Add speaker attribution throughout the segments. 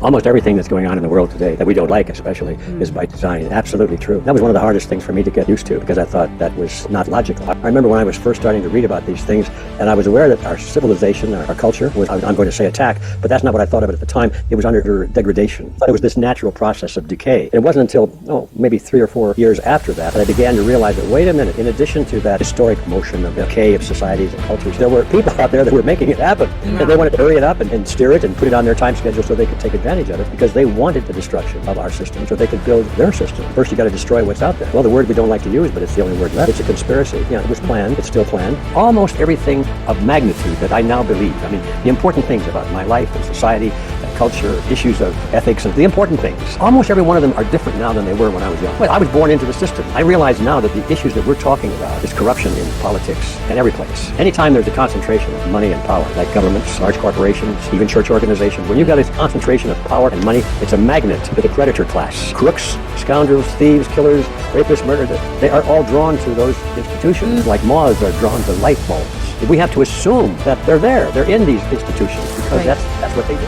Speaker 1: Almost everything that's going on in the world today that we don't like especially is by design. Absolutely true. That was one of the hardest things for me to get used to because I thought that was not logical. I remember when I was first starting to read about these things and I was aware that our civilization, our culture was, I'm going to say attack, but that's not what I thought of it at the time. It was under degradation. I thought it was this natural process of decay. And it wasn't until, maybe 3 or 4 years after that I began to realize that, wait a minute, in addition to that historic motion of decay of societies and cultures, there were people out there that were making it happen. And they wanted to hurry it up and steer it and put it on their time schedule so they could take advantage of it because they wanted the destruction of our system so they could build their system. First, you got to destroy what's out there. Well, the word we don't like to use, but it's the only word left. It's a conspiracy. It was planned. It's still planned. Almost everything of magnitude that I now believe. I mean, the important things about my life and society, culture, issues of ethics, and the important things. Almost every one of them are different now than they were when I was young. Well, I was born into the system. I realize now that the issues that we're talking about is corruption in politics and every place. Anytime there's a concentration of money and power, like governments, large corporations, even church organizations, when you've got a concentration of power and money, it's a magnet to the predator class. Crooks, scoundrels, thieves, killers, rapists, murderers, they are all drawn to those institutions like moths are drawn to light bulbs. We have to assume that they're there. They're in these institutions because that's what they do.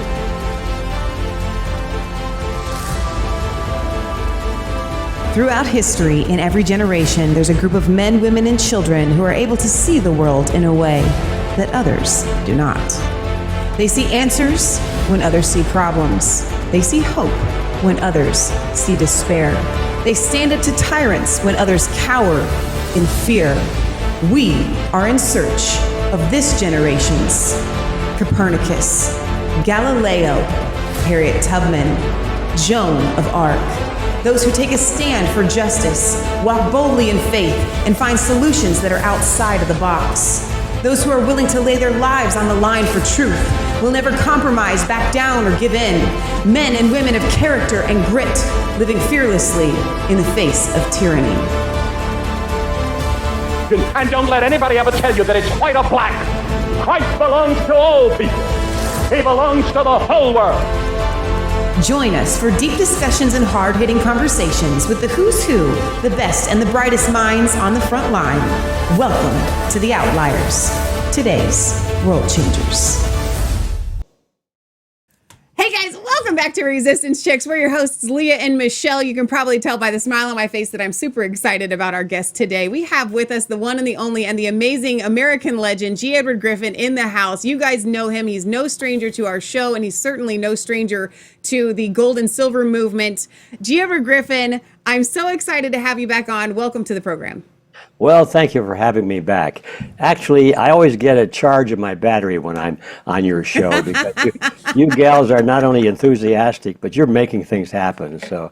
Speaker 2: Throughout history, in every generation, there's a group of men, women, and children who are able to see the world in a way that others do not. They see answers when others see problems. They see hope when others see despair. They stand up to tyrants when others cower in fear. We are in search of this generation's Copernicus, Galileo, Harriet Tubman, Joan of Arc. Those who take a stand for justice, walk boldly in faith, and find solutions that are outside of the box. Those who are willing to lay their lives on the line for truth, will never compromise, back down, or give in. Men and women of character and grit, living fearlessly in the face of tyranny.
Speaker 3: And don't let anybody ever tell you that it's white or black. Christ belongs to all people. He belongs to the whole world.
Speaker 2: Join us for deep discussions and hard-hitting conversations with the who's who, the best and the brightest minds on the front line. Welcome to the Outliers, today's world changers.
Speaker 4: Hey guys, welcome back to Resistance Chicks. We're your hosts, Leah and Michelle. You can probably tell by the smile on my face that I'm super excited about our guest today. We have with us the one and the only and the amazing American legend, G. Edward Griffin, in the house. You guys know him. He's no stranger to our show, and he's certainly no stranger to the gold and silver movement. G. Edward Griffin, I'm so excited to have you back on. Welcome to the program.
Speaker 1: Well, thank you for having me back. Actually, I always get a charge of my battery when I'm on your show because you gals are not only enthusiastic, but you're making things happen. So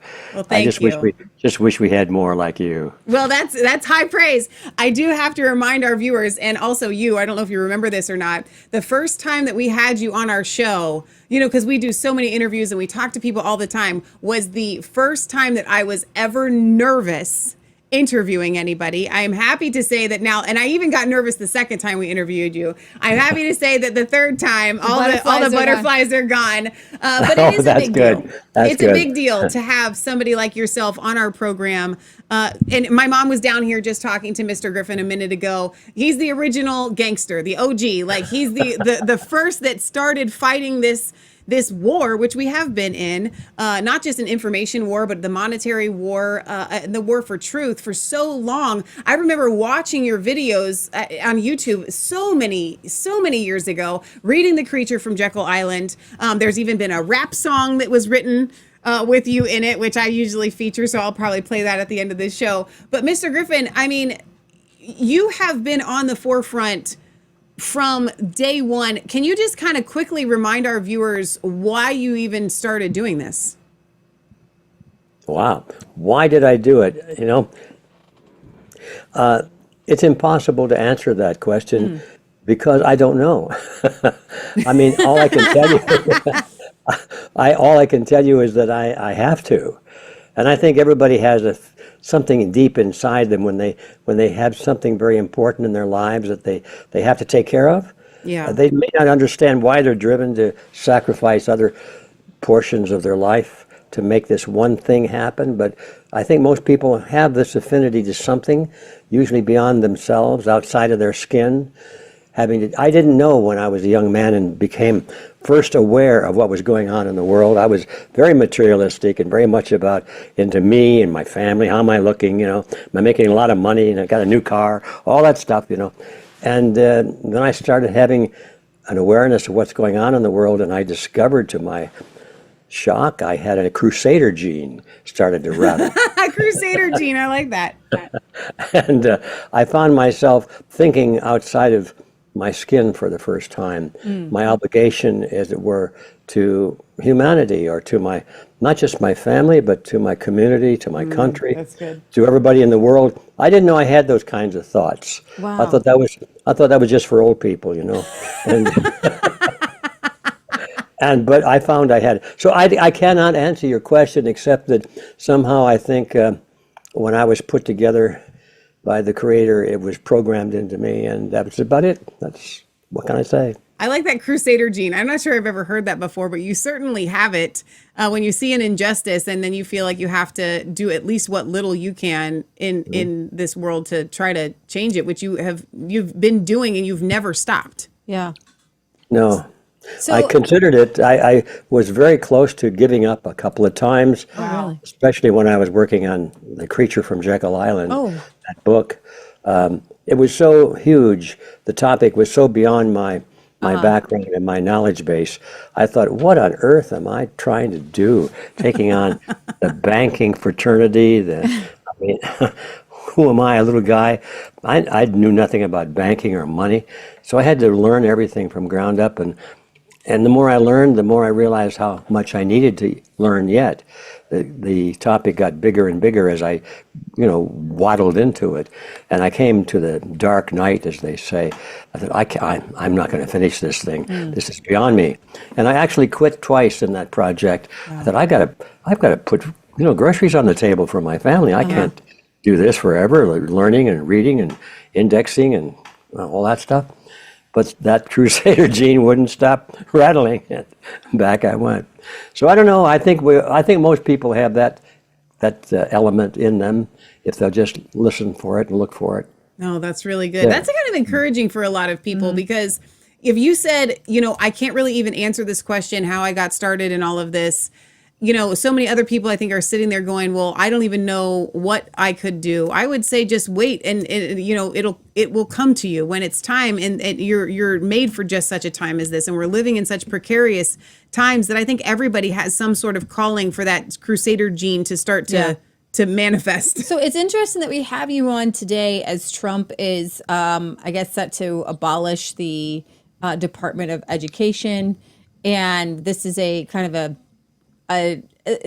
Speaker 1: I just wish we had more like you.
Speaker 4: Well, that's high praise. I do have to remind our viewers, and also you, I don't know if you remember this or not, the first time that we had you on our show, because we do so many interviews and we talk to people all the time, was the first time that I was ever nervous interviewing anybody. I am happy to say that now, and I even got nervous the second time we interviewed you. I'm happy to say that the third time, all the butterflies are gone. But it is a big deal. It's a big deal to have somebody like yourself on our program. And my mom was down here just talking to Mr. Griffin a minute ago. He's the original gangster, the OG. Like he's the first that started fighting this war, which we have been in, not just an information war, but the monetary war, and the war for truth for so long. I remember watching your videos on YouTube so many years ago, reading The Creature from Jekyll Island. There's even been a rap song that was written with you in it, which I usually feature, so I'll probably play that at the end of this show. But Mr. Griffin, I mean, you have been on the forefront from day one. Can you just kind of quickly remind our viewers why you even started doing this?
Speaker 1: Wow. Why did I do it? It's impossible to answer that question because I don't know. I mean, all I can tell you is that I have to. And I think everybody has something deep inside them when they have something very important in their lives that they have to take care of.
Speaker 4: Yeah.
Speaker 1: They may not understand why they're driven to sacrifice other portions of their life to make this one thing happen, but I think most people have this affinity to something, usually beyond themselves, outside of their skin, I didn't know when I was a young man and became first aware of what was going on in the world. I was very materialistic and very much about into me and my family. How am I looking? Am I making a lot of money? And I got a new car, all that stuff, And then I started having an awareness of what's going on in the world, and I discovered to my shock, I had a crusader gene started to rattle.
Speaker 4: Crusader gene, I like that.
Speaker 1: And I found myself thinking outside of my skin for the first time. My obligation, as it were, to humanity, or to my, not just my family, but to my community, to my country,
Speaker 4: That's good.
Speaker 1: to everybody in the world. I didn't know I had those kinds of thoughts.
Speaker 2: Wow.
Speaker 1: I thought that was just for old people, And but I found I had. So I cannot answer your question, except that somehow I think when I was put together by the Creator, it was programmed into me, and that's about it. What can I say?
Speaker 4: I like that crusader gene. I'm not sure I've ever heard that before, but you certainly have it. When you see an injustice and then you feel like you have to do at least what little you can in this world to try to change it, which you've been doing and you've never stopped.
Speaker 2: Yeah.
Speaker 1: No.
Speaker 2: So,
Speaker 1: I considered it. I was very close to giving up a couple of times,
Speaker 2: really?
Speaker 1: especially when I was working on The Creature from Jekyll Island, that book. It was so huge. The topic was so beyond my background and my knowledge base. I thought, what on earth am I trying to do? Taking on the banking fraternity, who am I, a little guy? I knew nothing about banking or money, so I had to learn everything from ground up. And the more I learned, the more I realized how much I needed to learn yet. The topic got bigger and bigger as I, waddled into it. And I came to the dark night, as they say. I thought, I'm not going to finish this thing. This is beyond me. And I actually quit twice in that project. I thought, I've got to put, groceries on the table for my family. I can't do this forever, learning and reading and indexing and all that stuff. But that crusader gene wouldn't stop rattling. Back I went. So I don't know. I think most people have that element in them if they'll just listen for it and look for it.
Speaker 4: No, that's really good.
Speaker 1: Yeah.
Speaker 4: That's kind of encouraging for a lot of people because if you said, I can't really even answer this question, how I got started in all of this, so many other people I think are sitting there going, well, I don't even know what I could do. I would say just wait and it will come to you when it's time, and you're made for just such a time as this. And we're living in such precarious times that I think everybody has some sort of calling for that crusader gene to start to manifest.
Speaker 5: So it's interesting that we have you on today as Trump is, I guess, set to abolish the Department of Education. And this is a kind of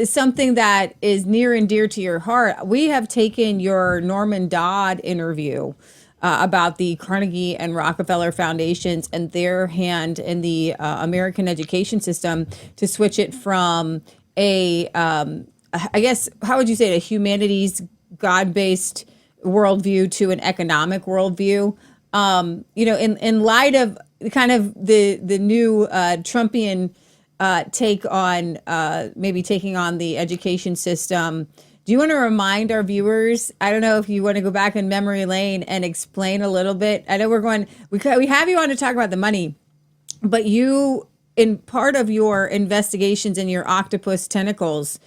Speaker 5: something that is near and dear to your heart. We have taken your Norman Dodd interview about the Carnegie and Rockefeller Foundations and their hand in the American education system to switch it from I guess, how would you say it, a humanities, God-based worldview to an economic worldview. In light of kind of the new Trumpian take on maybe taking on the education system, do you want to remind our viewers, I don't know if you want to go back in memory lane and explain a little bit. I know we have you on to talk about the money, but you, in part of your investigations and your octopus tentacles,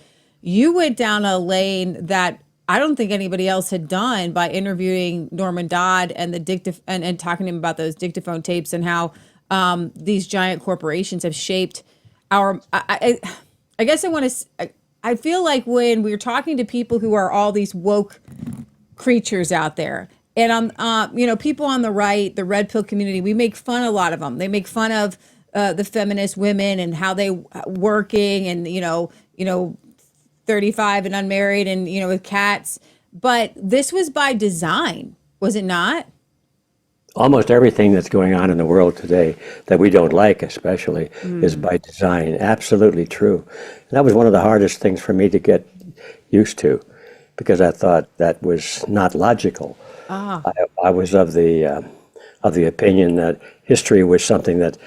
Speaker 5: you went down a lane that I don't think anybody else had done by interviewing Norman Dodd and and talking to him about those dictaphone tapes and how these giant corporations have shaped our. I guess I feel like when we're talking to people who are all these woke creatures out there, and people on the right, the red pill community, we make fun of a lot of them. They make fun of the feminist women and how they working and 35 and unmarried and with cats, but this was by design, was it not?
Speaker 1: Almost everything that's going on in the world today that we don't like, especially, is by design. Absolutely true. And that was one of the hardest things for me to get used to, because I thought that was not logical. I was of the opinion that history was something that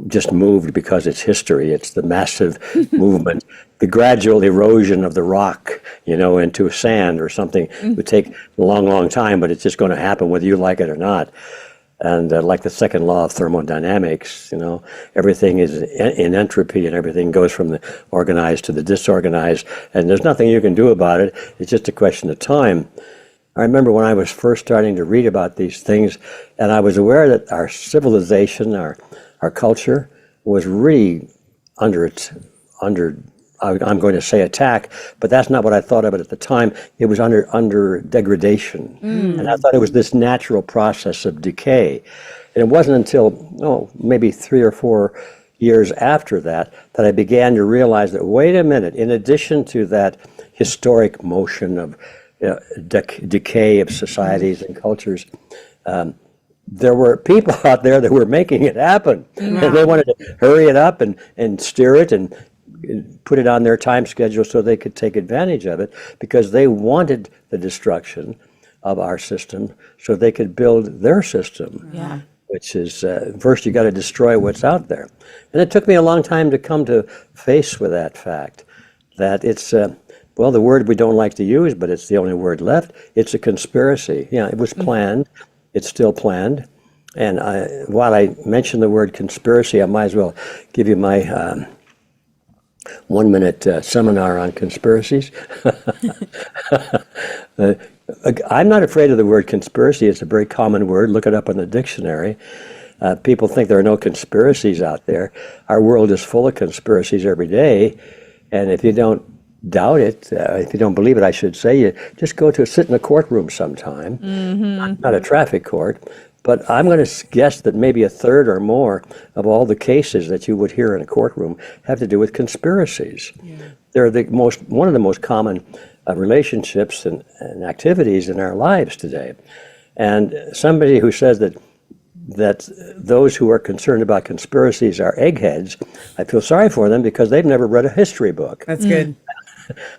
Speaker 1: just moved because it's history. It's the massive movement, the gradual erosion of the rock, into sand or something. It would take a long, long time, but it's just going to happen whether you like it or not. And like the second law of thermodynamics, everything is in entropy, and everything goes from the organized to the disorganized, and there's nothing you can do about it. It's just a question of time. I remember when I was first starting to read about these things, and I was aware that our civilization, our culture, was really under I'm going to say attack, but that's not what I thought of it at the time. It was under degradation. And I thought it was this natural process of decay. And it wasn't until, maybe 3 or 4 years after that I began to realize that, wait a minute, in addition to that historic motion of decay of societies and cultures, there were people out there that were making it happen. And they wanted to hurry it up and steer it and put it on their time schedule so they could take advantage of it, because they wanted the destruction of our system so they could build their system.
Speaker 5: Yeah.
Speaker 1: Which is, first you got to destroy what's out there. And it took me a long time to come to face with that fact, that it's, the word we don't like to use, but it's the only word left. It's a conspiracy. Yeah, it was planned. It's still planned. And while I mention the word conspiracy, I might as well give you my 1-minute seminar on conspiracies. I'm not afraid of the word conspiracy. It's a very common word. Look it up in the dictionary. People think there are no conspiracies out there. Our world is full of conspiracies every day. And if you don't doubt it, if you don't believe it, I should say, you just go to sit in a courtroom sometime, not a traffic court. But I'm going to guess that maybe a third or more of all the cases that you would hear in a courtroom have to do with conspiracies. Yeah. They're one of the most common relationships and activities in our lives today. And somebody who says that those who are concerned about conspiracies are eggheads, I feel sorry for them, because they've never read a history book.
Speaker 4: That's good.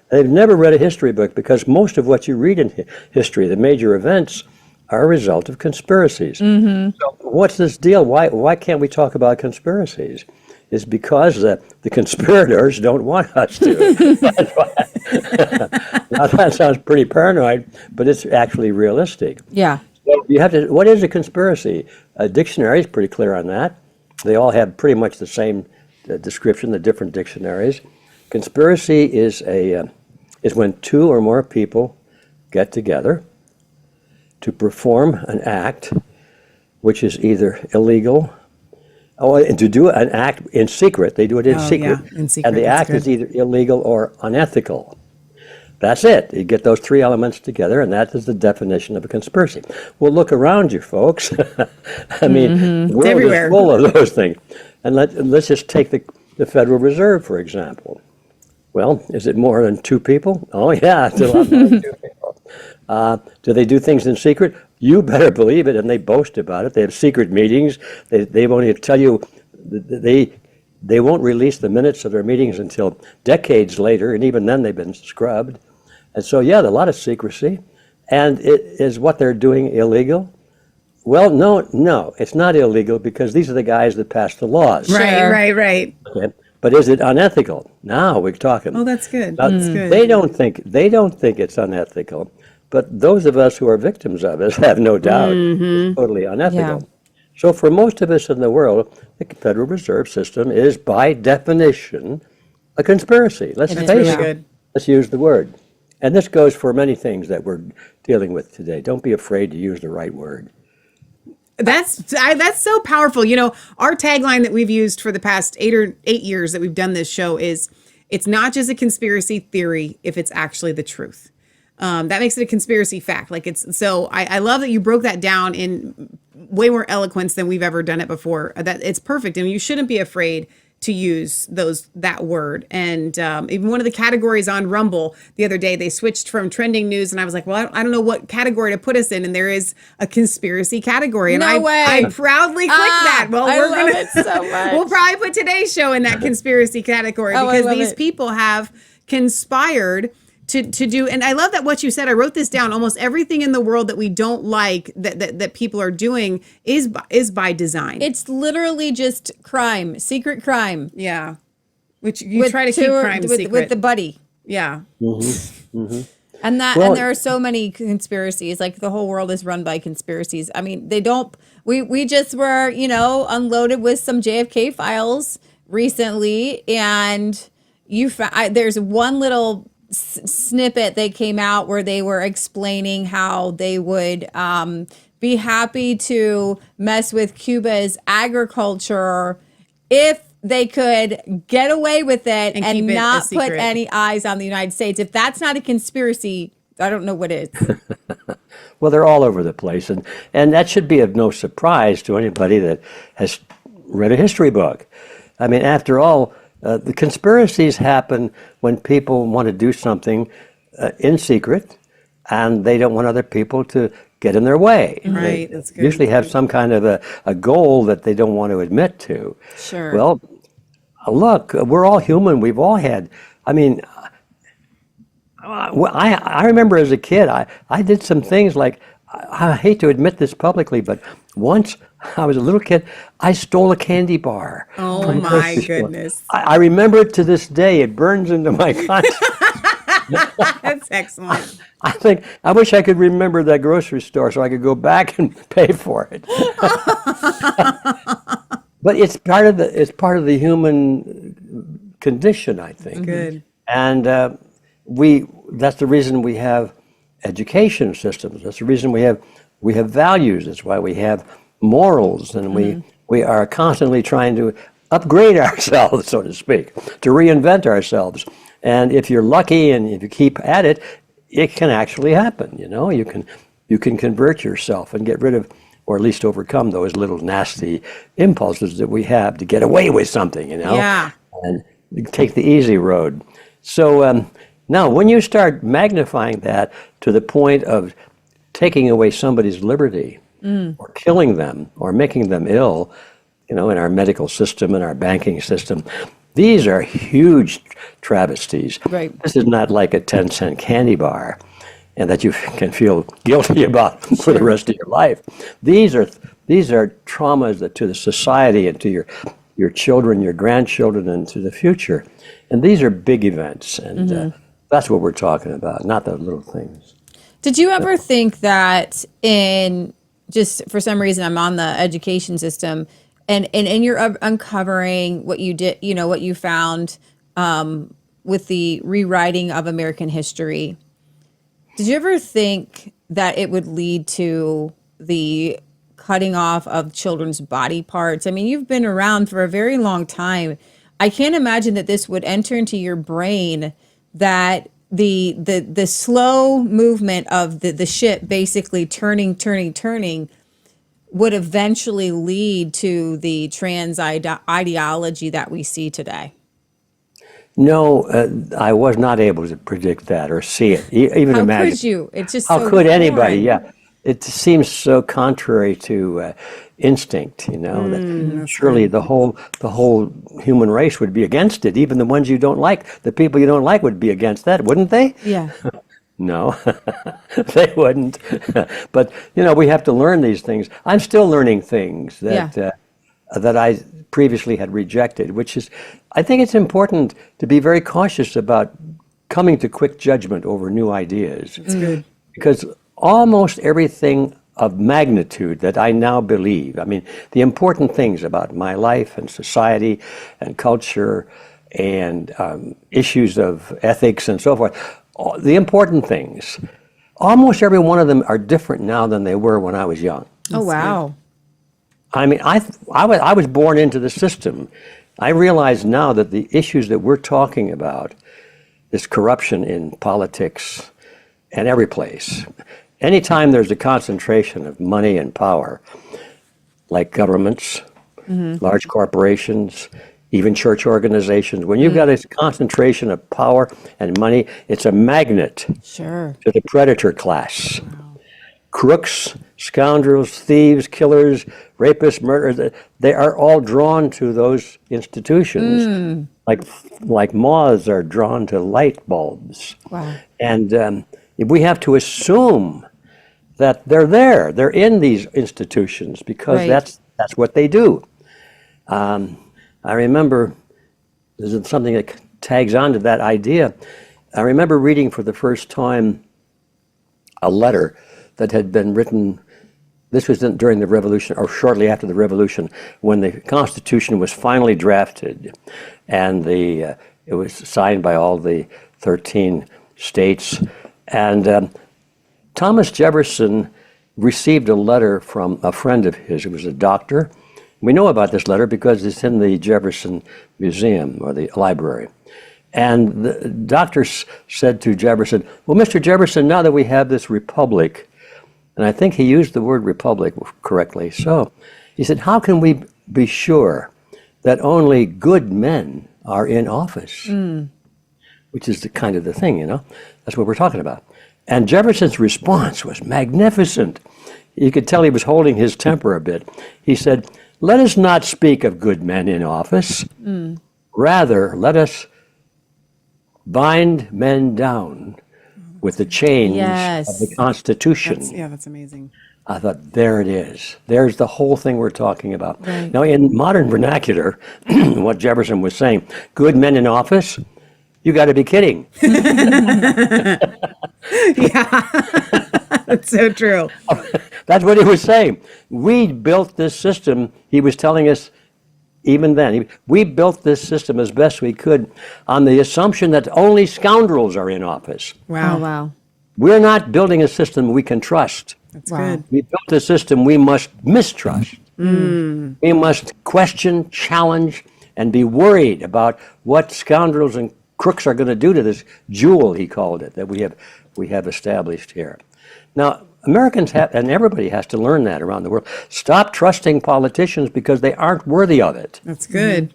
Speaker 1: They've never read a history book, because most of what you read in history, the major events, are a result of conspiracies. So what's this deal? Why can't we talk about conspiracies? It's because the conspirators don't want us to. Now that sounds pretty paranoid, but it's actually realistic.
Speaker 5: Yeah.
Speaker 1: So you have to. What is a conspiracy? A dictionary is pretty clear on that. They all have pretty much the same description. The different dictionaries. Conspiracy is when 2 or more people get together to perform an act which is either illegal, and to do an act in secret. They do it in secret.
Speaker 4: Yeah, in secret.
Speaker 1: And the act is either illegal or unethical. That's it. You get those 3 elements together, and that is the definition of a conspiracy. Well, look around you, folks. I mean, the world is full of those things. And let's just take the Federal Reserve, for example. Well, is it more than 2 people? Oh, yeah, it's a lot more than 2 people. Do they do things in secret? You better believe it, and they boast about it. They have secret meetings. They won't even tell you. They won't release the minutes of their meetings until decades later, and even then they've been scrubbed. And so, yeah, a lot of secrecy. And is what they're doing illegal? Well, no, it's not illegal, because these are the guys that pass the laws.
Speaker 4: Right.
Speaker 1: Okay. But is it unethical? Now we're talking.
Speaker 4: Oh, that's good.
Speaker 1: Now,
Speaker 4: That's good.
Speaker 1: They don't think it's unethical, but those of us who are victims of it have no doubt it's totally unethical.
Speaker 5: Yeah.
Speaker 1: So for most of us in the world, the Federal Reserve System is by definition a conspiracy. Let's face it. Let's use the word. And this goes for many things that we're dealing with today. Don't be afraid to use the right word.
Speaker 4: That's so powerful. Our tagline that we've used for the past 8 years that we've done this show is, it's not just a conspiracy theory if it's actually the truth. That makes it a conspiracy fact. I love that you broke that down in way more eloquence than we've ever done it before. That it's perfect. And you shouldn't be afraid to use that word. And even one of the categories on Rumble the other day, they switched from trending news, and I was like, well, I don't know what category to put us in, and there is a conspiracy category. And I proudly clicked that. Well,
Speaker 5: love it so much.
Speaker 4: We'll probably put today's show in that conspiracy category, because these people have conspired to do, and I love that what you said. I wrote this down. Almost everything in the world that we don't like that people are doing is by design.
Speaker 5: It's literally just crime, secret crime.
Speaker 4: Yeah, which you try to keep crime secret
Speaker 5: with the buddy.
Speaker 4: Yeah.
Speaker 5: And that,
Speaker 1: Well,
Speaker 5: and there are so many conspiracies. Like the whole world is run by conspiracies. I mean, they don't. We just were, unloaded with some JFK files recently, and there's one little snippet that came out where they were explaining how they would be happy to mess with Cuba's agriculture if they could get away with it and
Speaker 4: keep it a
Speaker 5: not put
Speaker 4: secret.
Speaker 5: any eyes on the United States. If that's not a conspiracy, I don't know what is.
Speaker 1: well, they're all over the place, and that should be of no surprise to anybody that has read a history book. I mean, after all, the conspiracies happen when people want to do something in secret, and they don't want other people to get in their way.
Speaker 4: Right,
Speaker 1: They
Speaker 4: that's good.
Speaker 1: usually have some kind of a goal that they don't want to admit to.
Speaker 5: Sure.
Speaker 1: Well, look, we're all human. We've all had, I mean, I remember as a kid, I did some things like, I hate to admit this publicly, but once I was a little kid, I stole a candy bar.
Speaker 4: Oh
Speaker 1: from a
Speaker 4: my
Speaker 1: grocery store.
Speaker 4: goodness.
Speaker 1: I remember it to this day. It burns into my conscience.
Speaker 4: That's excellent.
Speaker 1: I wish I could remember that grocery store so I could go back and pay for it. But it's part of the human condition, I think.
Speaker 4: Good.
Speaker 1: And that's the reason we have education systems. That's the reason we have values. That's why we have morals, and we are constantly trying to upgrade ourselves, so to speak, to reinvent ourselves. And if you're lucky and if you keep at it, it can actually happen. You can convert yourself and get rid of, or at least overcome, those little nasty impulses that we have to get away with something.
Speaker 4: Yeah.
Speaker 1: And take the easy road. So now, when you start magnifying that to the point of taking away somebody's liberty, or killing them, or making them ill, in our medical system and our banking system, these are huge travesties.
Speaker 5: Right.
Speaker 1: This is not like a 10-cent candy bar, and that you can feel guilty about for the rest of your life. These are traumas that to the society and to your children, your grandchildren, and to the future. And these are big events, and that's what we're talking about, not the little things.
Speaker 5: Did you ever think that just for some reason I'm on the education system, and you're uncovering what you did, what you found with the rewriting of American history? Did you ever think that it would lead to the cutting off of children's body parts? I mean, you've been around for a very long time. I can't imagine that this would enter into your brain, that the slow movement of the ship basically turning would eventually lead to the trans ideology that we see today.
Speaker 1: No, I was not able to predict that or see it, even
Speaker 5: How
Speaker 1: imagine.
Speaker 5: could you? It's just
Speaker 1: How
Speaker 5: so
Speaker 1: could anybody?
Speaker 5: foreign.
Speaker 1: Yeah, it seems so contrary to instinct. That surely the whole human race would be against it. Even the ones you don't like, the people you don't like, would be against that, wouldn't they?
Speaker 5: Yeah.
Speaker 1: No, they wouldn't. But we have to learn these things. I'm still learning things that that I previously had rejected, which is, I think it's important to be very cautious about coming to quick judgment over new ideas.
Speaker 4: That's good.
Speaker 1: Because almost everything of magnitude that I now believe, I mean, the important things about my life and society and culture and issues of ethics and so forth, the important things, almost every one of them are different now than they were when I was young.
Speaker 5: Oh, wow.
Speaker 1: I mean, I was born into the system. I realize now that the issues that we're talking about, this corruption in politics and every place, anytime there's a concentration of money and power, like governments, large corporations, even church organizations, when you've got a concentration of power and money, it's a magnet
Speaker 5: Sure.
Speaker 1: to the predator class. Crooks, scoundrels, thieves, killers, rapists, murderers, they are all drawn to those institutions like moths are drawn to light bulbs.
Speaker 5: Wow.
Speaker 1: And we have to assume that they're there. They're in these institutions because
Speaker 5: Right.
Speaker 1: that's what they do. I remember, there's something that tags on to that idea. I remember reading for the first time a letter that had been written. This was during the Revolution, or shortly after the Revolution, when the Constitution was finally drafted, and it was signed by all the 13 states. And Thomas Jefferson received a letter from a friend of his who was a doctor. We know about this letter because it's in the Jefferson Museum, or the library. And the doctor said to Jefferson, well, Mr. Jefferson, now that we have this republic, and I think he used the word republic correctly, so he said, how can we be sure that only good men are in office? Which is the kind of the thing, That's what we're talking about. And Jefferson's response was magnificent. You could tell he was holding his temper a bit. He said, let us not speak of good men in office. Rather, let us bind men down with the chains of the Constitution.
Speaker 4: That's amazing.
Speaker 1: I thought, there it is. There's the whole thing we're talking about.
Speaker 4: Right.
Speaker 1: Now, in modern vernacular, what Jefferson was saying, good men in office, you got to be kidding.
Speaker 4: That's so true.
Speaker 1: That's what he was saying. We built this system, he was telling us even then, we built this system as best we could on the assumption that only scoundrels are in office.
Speaker 4: Wow.
Speaker 5: Oh, wow.
Speaker 1: We're not building a system we can trust.
Speaker 4: That's good.
Speaker 1: We built a system we must mistrust. We must question, challenge, and be worried about what scoundrels and crooks are going to do to this jewel, he called it, that we have established here. Now, Americans have, and everybody has to learn that around the world. Stop trusting politicians because they aren't worthy of it.
Speaker 4: That's good.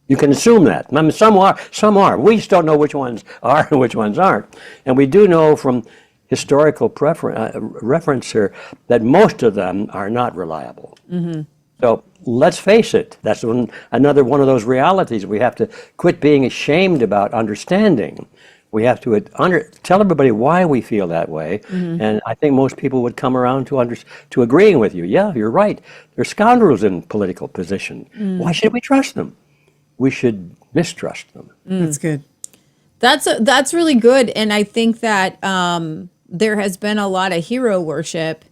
Speaker 1: You can assume that. I mean, some are. We just don't know which ones are and which ones aren't. And we do know from historical reference here that most of them are not reliable. So let's face it. That's another one of those realities we have to quit being ashamed about understanding. We have to tell everybody why we feel that way, and I think most people would come around to agreeing with you. Yeah, you're right. They're scoundrels in political position. Why should we trust them? We should mistrust them.
Speaker 4: That's good.
Speaker 5: That's really good, and I think that there has been a lot of hero worship.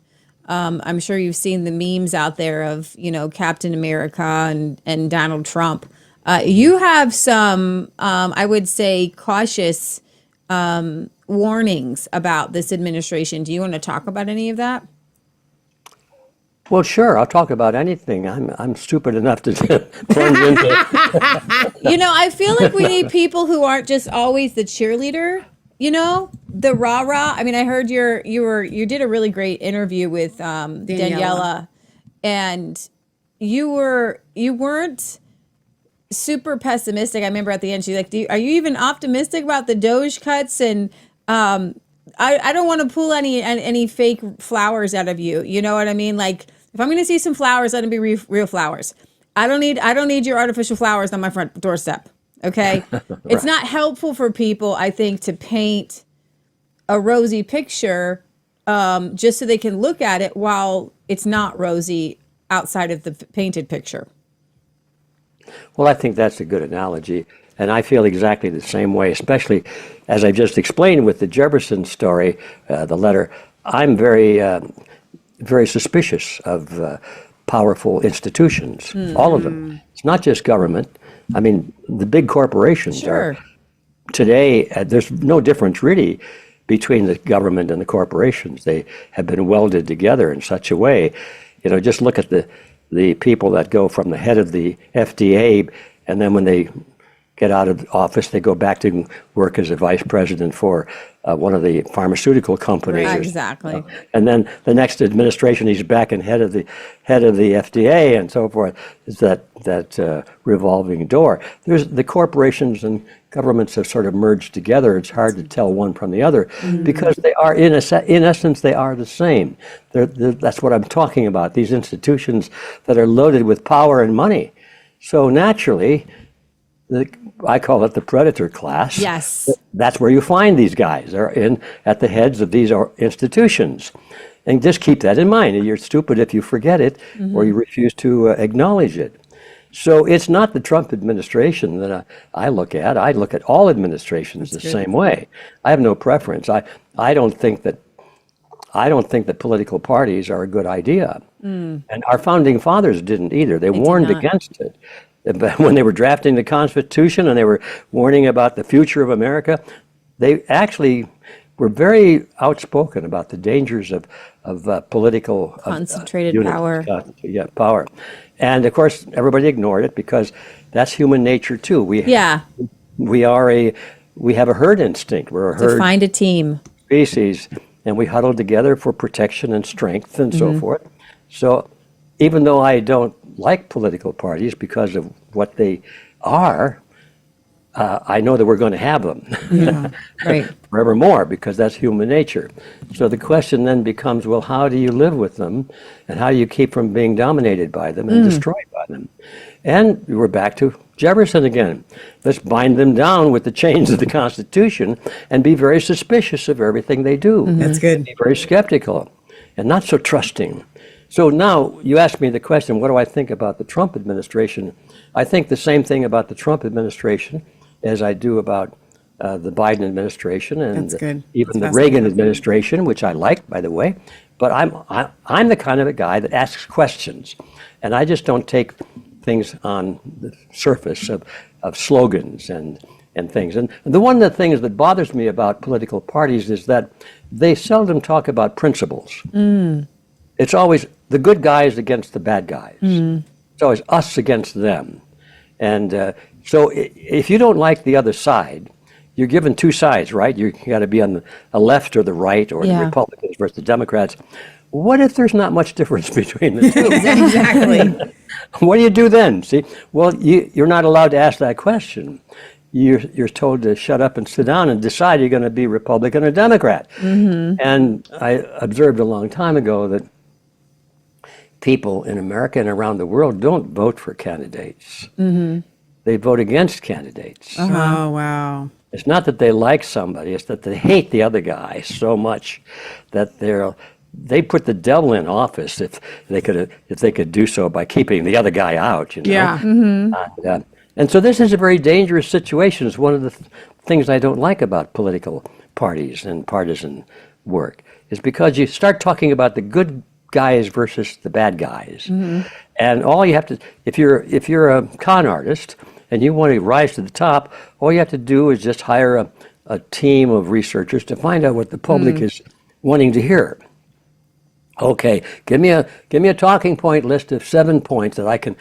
Speaker 5: I'm sure you've seen the memes out there of Captain America and Donald Trump. You have some, I would say, cautious warnings about this administration. Do you want to talk about any of that?
Speaker 1: Well, sure. I'll talk about anything. I'm stupid enough to plunge into.
Speaker 5: I feel like we need people who aren't just always the cheerleader. The rah-rah. I mean, I heard you did a really great interview with Daniela, and you weren't super pessimistic. I remember at the end, she's like, are you even optimistic about the Doge cuts? And I don't want to pull any fake flowers out of you. You know what I mean? Like, if I'm going to see some flowers, let them be real flowers. I don't need your artificial flowers on my front doorstep. Okay. Right. It's not helpful for people, I think, to paint a rosy picture just so they can look at it while it's not rosy outside of the painted picture.
Speaker 1: Well, I think that's a good analogy, and I feel exactly the same way, especially as I just explained with the Jefferson story, the letter. I'm very, very suspicious of powerful institutions, all of them. It's not just government. I mean, the big corporations are today, there's no difference really between the government and the corporations. They have been welded together in such a way. Just look at the people that go from the head of the FDA, and then when they get out of office, they go back to work as a vice president for one of the pharmaceutical companies.
Speaker 5: Right, exactly.
Speaker 1: And then the next administration, he's back in head of the FDA and so forth. Is that revolving door? There's the corporations and governments have sort of merged together. It's hard to tell one from the other because they are in essence they are the same. That's what I'm talking about. These institutions that are loaded with power and money. So naturally, I call it the predator class.
Speaker 5: Yes.
Speaker 1: That's where you find these guys. They're at the heads of these institutions. And just keep that in mind. You're stupid if you forget it or you refuse to acknowledge it. So it's not the Trump administration that I look at. I look at all administrations the same way. I have no preference. I don't think that I don't think that political parties are a good idea. And our founding fathers didn't either. They warned
Speaker 5: not.
Speaker 1: against it. But when they were drafting the Constitution and they were warning about the future of America, they actually were very outspoken about the dangers of political
Speaker 5: Concentrated
Speaker 1: unity.
Speaker 5: power.
Speaker 1: Yeah, power. And of course, everybody ignored it because that's human nature too. We have a herd instinct. We're a
Speaker 5: To
Speaker 1: herd
Speaker 5: find a team.
Speaker 1: species, and we huddle together for protection and strength and so forth. So even though I don't like political parties because of what they are, I know that we're going to have them
Speaker 5: Right.
Speaker 1: forevermore because that's human nature. So the question then becomes, well, how do you live with them, and how do you keep from being dominated by them and destroyed by them? And we're back to Jefferson again. Let's bind them down with the chains of the Constitution and be very suspicious of everything they do.
Speaker 4: That's good.
Speaker 1: Be very skeptical and not so trusting. So now you ask me the question, what do I think about the Trump administration? I think the same thing about the Trump administration as I do about the Biden administration and
Speaker 4: That's good.
Speaker 1: even
Speaker 4: That's
Speaker 1: the Reagan
Speaker 4: fascinating.
Speaker 1: administration, which I like, by the way. But I'm the kind of a guy that asks questions, and I just don't take things on the surface of slogans and things. And the one of the things that bothers me about political parties is that they seldom talk about principles. It's always the good guys against the bad guys. It's always us against them. And so if you don't like the other side, you're given two sides, right? You got to be on the left or the right, or the Republicans versus the Democrats. What if there's not much difference between the two?
Speaker 4: Exactly.
Speaker 1: What do you do then? See, well, you're not allowed to ask that question. You're told to shut up and sit down and decide you're going to be Republican or Democrat. And I observed a long time ago that people in America and around the world don't vote for candidates. They vote against candidates.
Speaker 4: Oh, wow.
Speaker 1: It's not that they like somebody, it's that they hate the other guy so much that they put the devil in office if they could do so by keeping the other guy out, you know?
Speaker 4: Yeah.
Speaker 1: And so this is a very dangerous situation. It's one of the things I don't like about political parties and partisan work, is because you start talking about the good guys versus the bad guys. And all you have to, if you're a con artist and you want to rise to the top, all you have to do is just hire a team of researchers to find out what the public is wanting to hear. Okay, give me a talking point list of 7 points that I can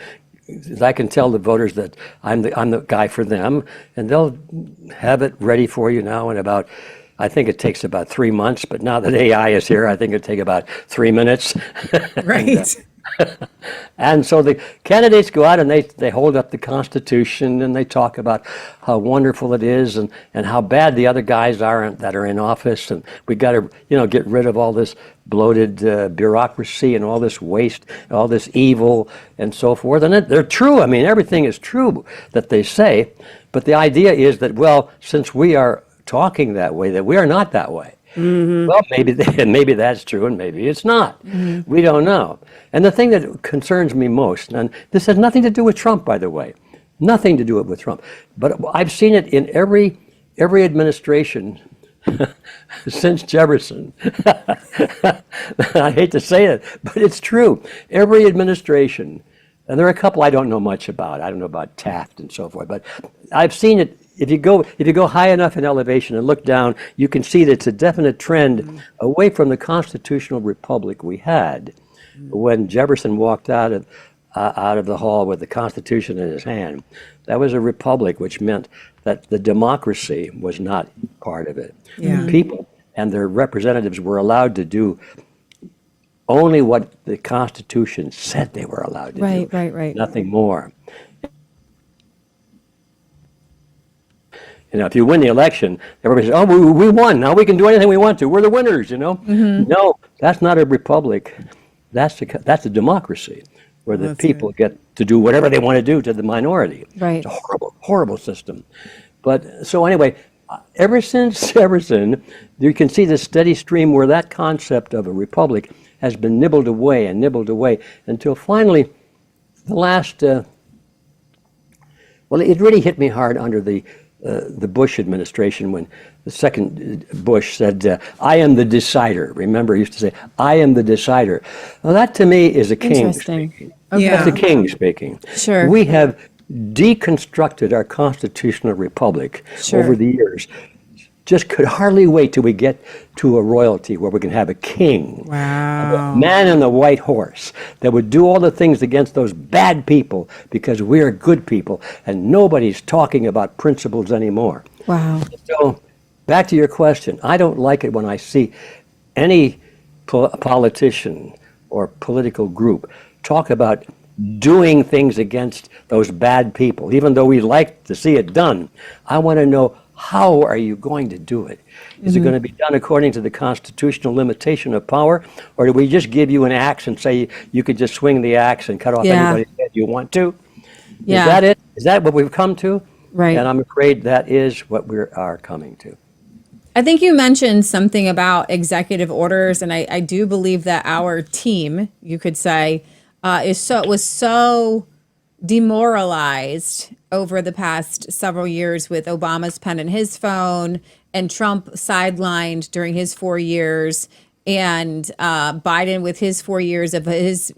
Speaker 1: tell the voters that I'm the guy for them, and they'll have it ready for you now in about, I think it takes about 3 months, but now that AI is here, I think it'll take about 3 minutes.
Speaker 4: Right.
Speaker 1: And so the candidates go out and they hold up the Constitution and they talk about how wonderful it is and how bad the other guys are that are in office, and we got to get rid of all this bloated bureaucracy and all this waste, all this evil and so forth. And they're true. I mean, everything is true that they say, but the idea is that, well, since we are talking that way, that we are not that way. Well, maybe that's true, and maybe it's not. We don't know. And the thing that concerns me most, and this has nothing to do with Trump, by the way, nothing to do with Trump, but I've seen it in every administration since Jefferson. I hate to say it, but it's true. Every administration, and there are a couple I don't know much about. I don't know about Taft and so forth, but I've seen it. If you go high enough in elevation and look down, you can see that it's a definite trend away from the constitutional republic we had when Jefferson walked out of the hall with the Constitution in his hand. That was a republic, which meant that the democracy was not part of it.
Speaker 4: Yeah.
Speaker 1: People and their representatives were allowed to do only what the Constitution said they were allowed to do.
Speaker 5: Right.
Speaker 1: Nothing more. If you win the election, everybody says, "Oh, we won. Now we can do anything we want to. We're the winners." No, that's not a republic. That's a democracy, where the people get to do whatever they want to do to the minority.
Speaker 5: Right.
Speaker 1: It's a horrible, horrible system. But so anyway, ever since Jefferson, you can see the steady stream where that concept of a republic has been nibbled away until finally, the last. Well, it really hit me hard under the the Bush administration when the second Bush said, "I am the decider." Remember, he used to say, "I am the decider." Well, that to me is a king
Speaker 5: Interesting.
Speaker 1: speaking.
Speaker 5: Okay.
Speaker 4: Yeah.
Speaker 1: That's a king speaking.
Speaker 5: Sure.
Speaker 1: We have deconstructed our constitutional republic
Speaker 5: Sure.
Speaker 1: over the years. Just could hardly wait till we get to a royalty where we can have a king.
Speaker 4: Wow.
Speaker 1: A man on the white horse that would do all the things against those bad people because we're good people and nobody's talking about principles anymore.
Speaker 5: Wow.
Speaker 1: So back to your question, I don't like it when I see any politician or political group talk about doing things against those bad people. Even though we like to see it done, I want to know, how are you going to do it? Is it going to be done according to the constitutional limitation of power, or do we just give you an axe and say you could just swing the axe and cut off
Speaker 5: Yeah.
Speaker 1: anybody's head you want to?
Speaker 5: Yeah.
Speaker 1: Is that it? Is that what we've come to?
Speaker 5: Right.
Speaker 1: And I'm afraid that is what we are coming to.
Speaker 5: I think you mentioned something about executive orders, and I do believe that our team, you could say, was so demoralized over the past several years with Obama's pen in his phone and Trump sidelined during his 4 years and Biden with his 4 years of his,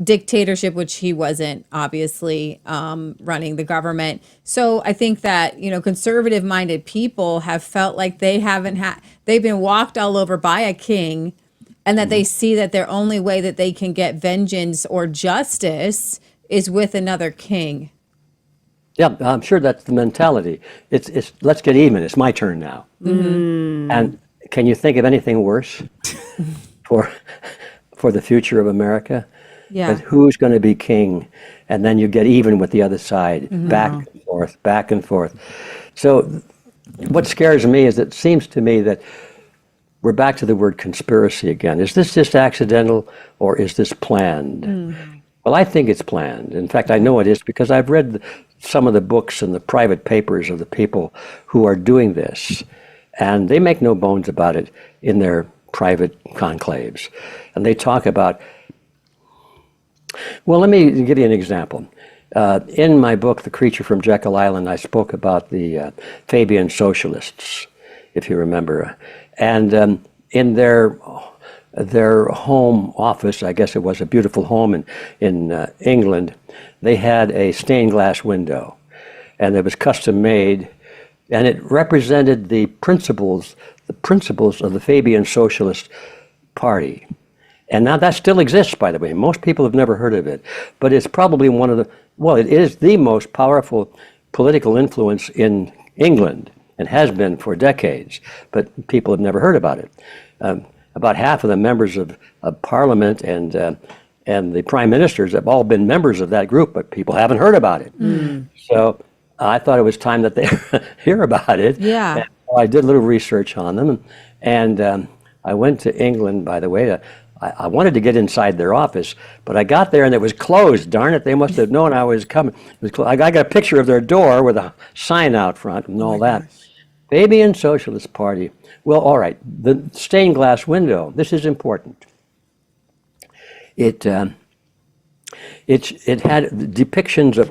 Speaker 5: dictatorship, which he wasn't obviously running the government. So I think that, conservative minded people have felt like they've been walked all over by a king, and that they see that their only way that they can get vengeance or justice is with another king.
Speaker 1: Yeah, I'm sure that's the mentality. It's let's get even. It's my turn now. And can you think of anything worse for the future of America?
Speaker 5: Yeah.
Speaker 1: But who's going to be king? And then you get even with the other side, back and forth, back and forth. So what scares me is it seems to me that we're back to the word conspiracy again. Is this just accidental or is this planned? Well, I think it's planned. In fact, I know it is because I've read some of the books and the private papers of the people who are doing this. And they make no bones about it in their private conclaves. And they talk about, well, let me give you an example. In my book, The Creature from Jekyll Island, I spoke about the Fabian socialists, if you remember. And in their home office, I guess it was a beautiful home in England, they had a stained glass window, and it was custom made, and it represented the principles of the Fabian Socialist Party. And now that still exists, by the way. Most people have never heard of it, but it's probably it is the most powerful political influence in England and has been for decades, but people have never heard about it. About half of the members of Parliament and the prime ministers have all been members of that group, but people haven't heard about it. So I thought it was time that they hear about it.
Speaker 5: Yeah.
Speaker 1: And so I did a little research on them, and I went to England, by the way. I wanted to get inside their office, but I got there and it was closed. Darn it, they must have known I was coming. It was I got a picture of their door with a sign out front and all that. Fabian Socialist Party. Well, all right, the stained glass window, this is important. It had depictions of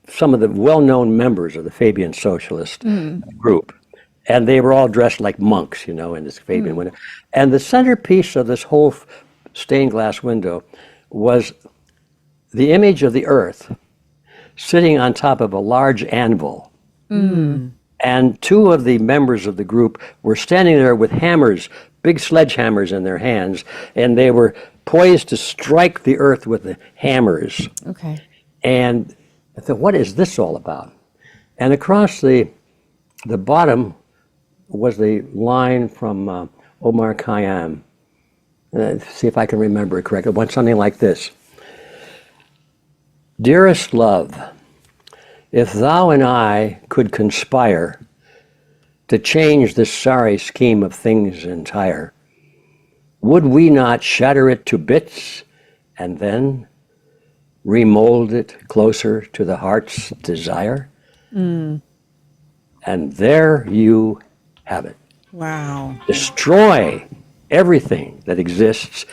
Speaker 1: some of the well-known members of the Fabian Socialist group. And they were all dressed like monks, in this Fabian window. And the centerpiece of this whole stained glass window was the image of the earth sitting on top of a large anvil. And two of the members of the group were standing there with hammers, big sledgehammers in their hands, and they were poised to strike the earth with the hammers.
Speaker 5: Okay.
Speaker 1: And I thought, what is this all about? And across the bottom was the line from Omar Khayyam. See if I can remember it correctly. It went something like this. Dearest love, if thou and I could conspire to change this sorry scheme of things entire, would we not shatter it to bits and then remold it closer to the heart's desire? And there you have it.
Speaker 4: Wow.
Speaker 1: Destroy everything that exists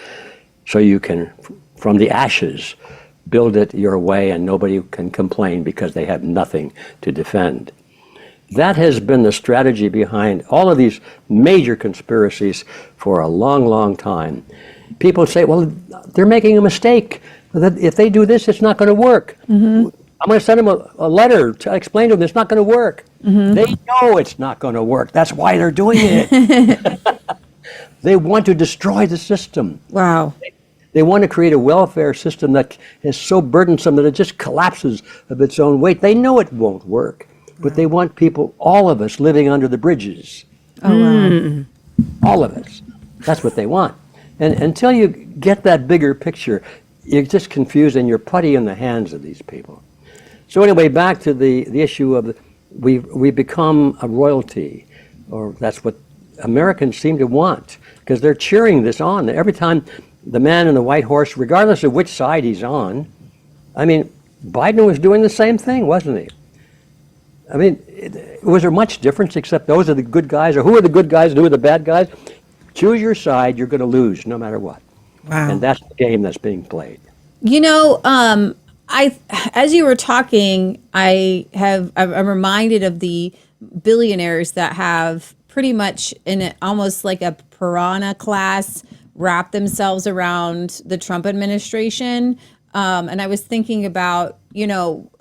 Speaker 1: so you can, from the ashes, build it your way and nobody can complain because they have nothing to defend. That has been the strategy behind all of these major conspiracies for a long, long time. People say, well, they're making a mistake. That if they do this, it's not going to work. I'm going to send them a letter to explain to them it's not going to work. They know it's not going to work. That's why they're doing it. They want to destroy the system.
Speaker 5: Wow.
Speaker 1: They want to create a welfare system that is so burdensome that it just collapses of its own weight. They know it won't work, but they want people, all of us, living under the bridges.
Speaker 5: Oh, wow.
Speaker 1: All of us. That's what they want. And until you get that bigger picture, you're just confused and you're putty in the hands of these people. So anyway, back to the issue of we become a royalty, or that's what Americans seem to want, because they're cheering this on. Every time the man in the white horse, regardless of which side he's on, I mean, Biden was doing the same thing, wasn't he? I mean, was there much difference except those are the good guys, or who are the good guys and who are the bad guys? Choose your side, you're going to lose no matter what.
Speaker 4: Wow.
Speaker 1: And that's the game that's being played.
Speaker 5: You know, as you were talking, I'm reminded of the billionaires that have pretty much almost like a piranha class wrap themselves around the Trump administration. And I was thinking about, you know,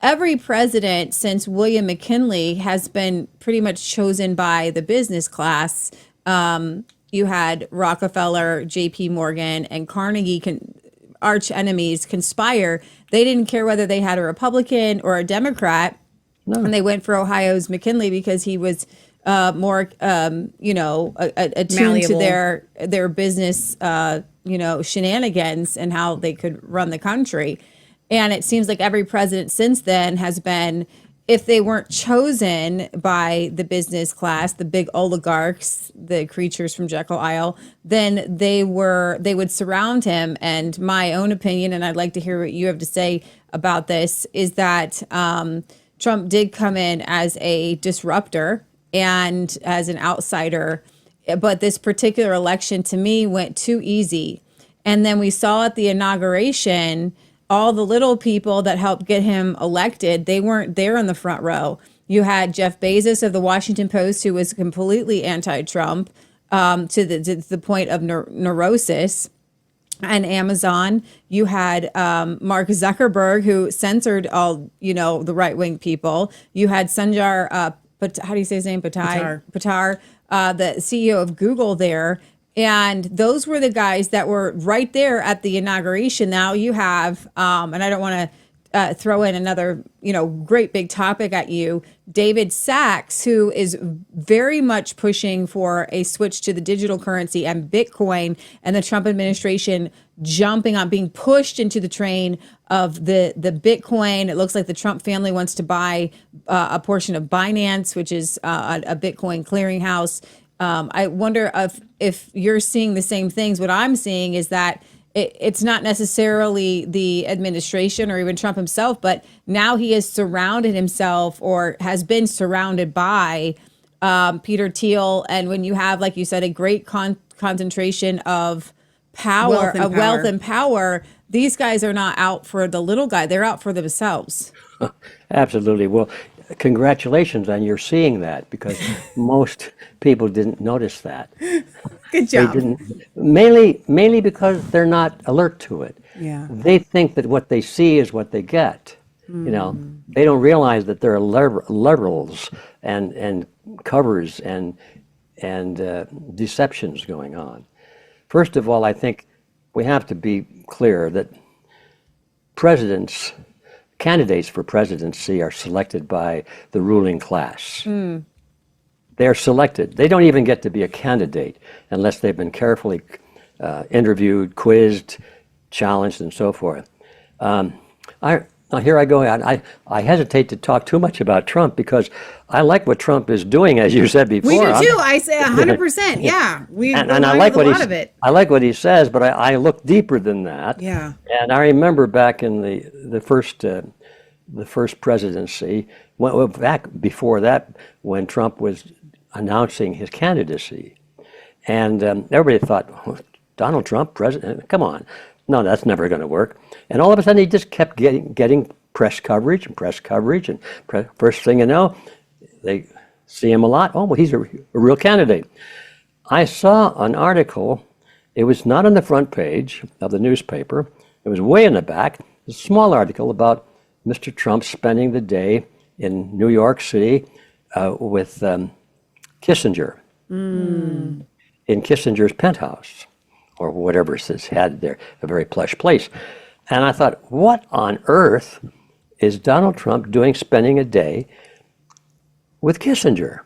Speaker 5: every president since William McKinley has been pretty much chosen by the business class. You had Rockefeller, J.P. Morgan, and Carnegie, arch enemies, conspire. They didn't care whether they had a Republican or a Democrat. No. And they went for Ohio's McKinley because he was more, attuned
Speaker 4: Malleable.
Speaker 5: to their business, shenanigans and how they could run the country. And it seems like every president since then has been, if they weren't chosen by the business class, the big oligarchs, the creatures from Jekyll Isle, then they would surround him. And my own opinion, and I'd like to hear what you have to say about this, is that Trump did come in as a disruptor and as an outsider. But this particular election, to me, went too easy. And then we saw at the inauguration, all the little people that helped get him elected, they weren't there in the front row. You had Jeff Bezos of the Washington Post, who was completely anti-Trump to the point of neurosis, and Amazon. You had Mark Zuckerberg, who censored all, the right-wing people. You had Sundar, how do you say his name? Pichai, the CEO of Google there. And those were the guys that were right there at the inauguration. Now you have, and I don't want to throw in another, great big topic at you, David Sachs, who is very much pushing for a switch to the digital currency and Bitcoin, and the Trump administration jumping on, being pushed into the train of the Bitcoin. It looks like the Trump family wants to buy a portion of Binance, which is a Bitcoin clearinghouse. I wonder if you're seeing the same things. What I'm seeing is that it's not necessarily the administration or even Trump himself, but now he has surrounded himself or has been surrounded by Peter Thiel. And when you have, like you said, a great concentration of power, wealth and power, these guys are not out for the little guy. They're out for themselves.
Speaker 1: Absolutely. Well, congratulations on your seeing that, because most people didn't notice that.
Speaker 4: Good job.
Speaker 1: They didn't, mainly because they're not alert to it.
Speaker 4: Yeah.
Speaker 1: They think that what they see is what they get. They don't realize that there are levels and covers and deceptions going on. First of all, I think we have to be clear that candidates for presidency are selected by the ruling class. They are selected. They don't even get to be a candidate unless they've been carefully interviewed, quizzed, challenged, and so forth. Now here I go. I hesitate to talk too much about Trump because I like what Trump is doing, as you said before.
Speaker 4: We do too. I say 100%. Yeah,
Speaker 1: and I like what
Speaker 4: a lot of it.
Speaker 1: I like what he says, but I look deeper than that.
Speaker 4: Yeah.
Speaker 1: And I remember back in the first presidency, back before that, when Trump was announcing his candidacy, and everybody thought, oh, Donald Trump, president? Come on. No, that's never going to work. And all of a sudden, he just kept getting press coverage. And first thing you know, they see him a lot. Oh, well, he's a real candidate. I saw an article. It was not on the front page of the newspaper. It was way in the back. A small article about Mr. Trump spending the day in New York City with Kissinger in Kissinger's penthouse, or whatever it says, had there, a very plush place. And I thought, what on earth is Donald Trump doing spending a day with Kissinger?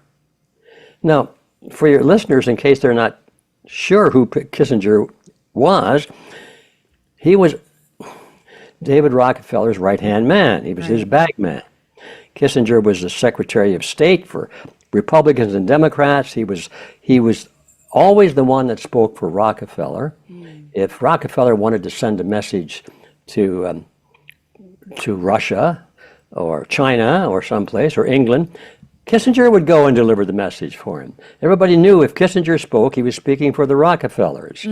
Speaker 1: Now, for your listeners, in case they're not sure who Kissinger was, he was David Rockefeller's right-hand man. He was his bag man. Kissinger was the Secretary of State for Republicans and Democrats. He was always the one that spoke for Rockefeller. If Rockefeller wanted to send a message to Russia or China or someplace or England, Kissinger would go and deliver the message for him. Everybody knew if Kissinger spoke, he was speaking for the Rockefellers.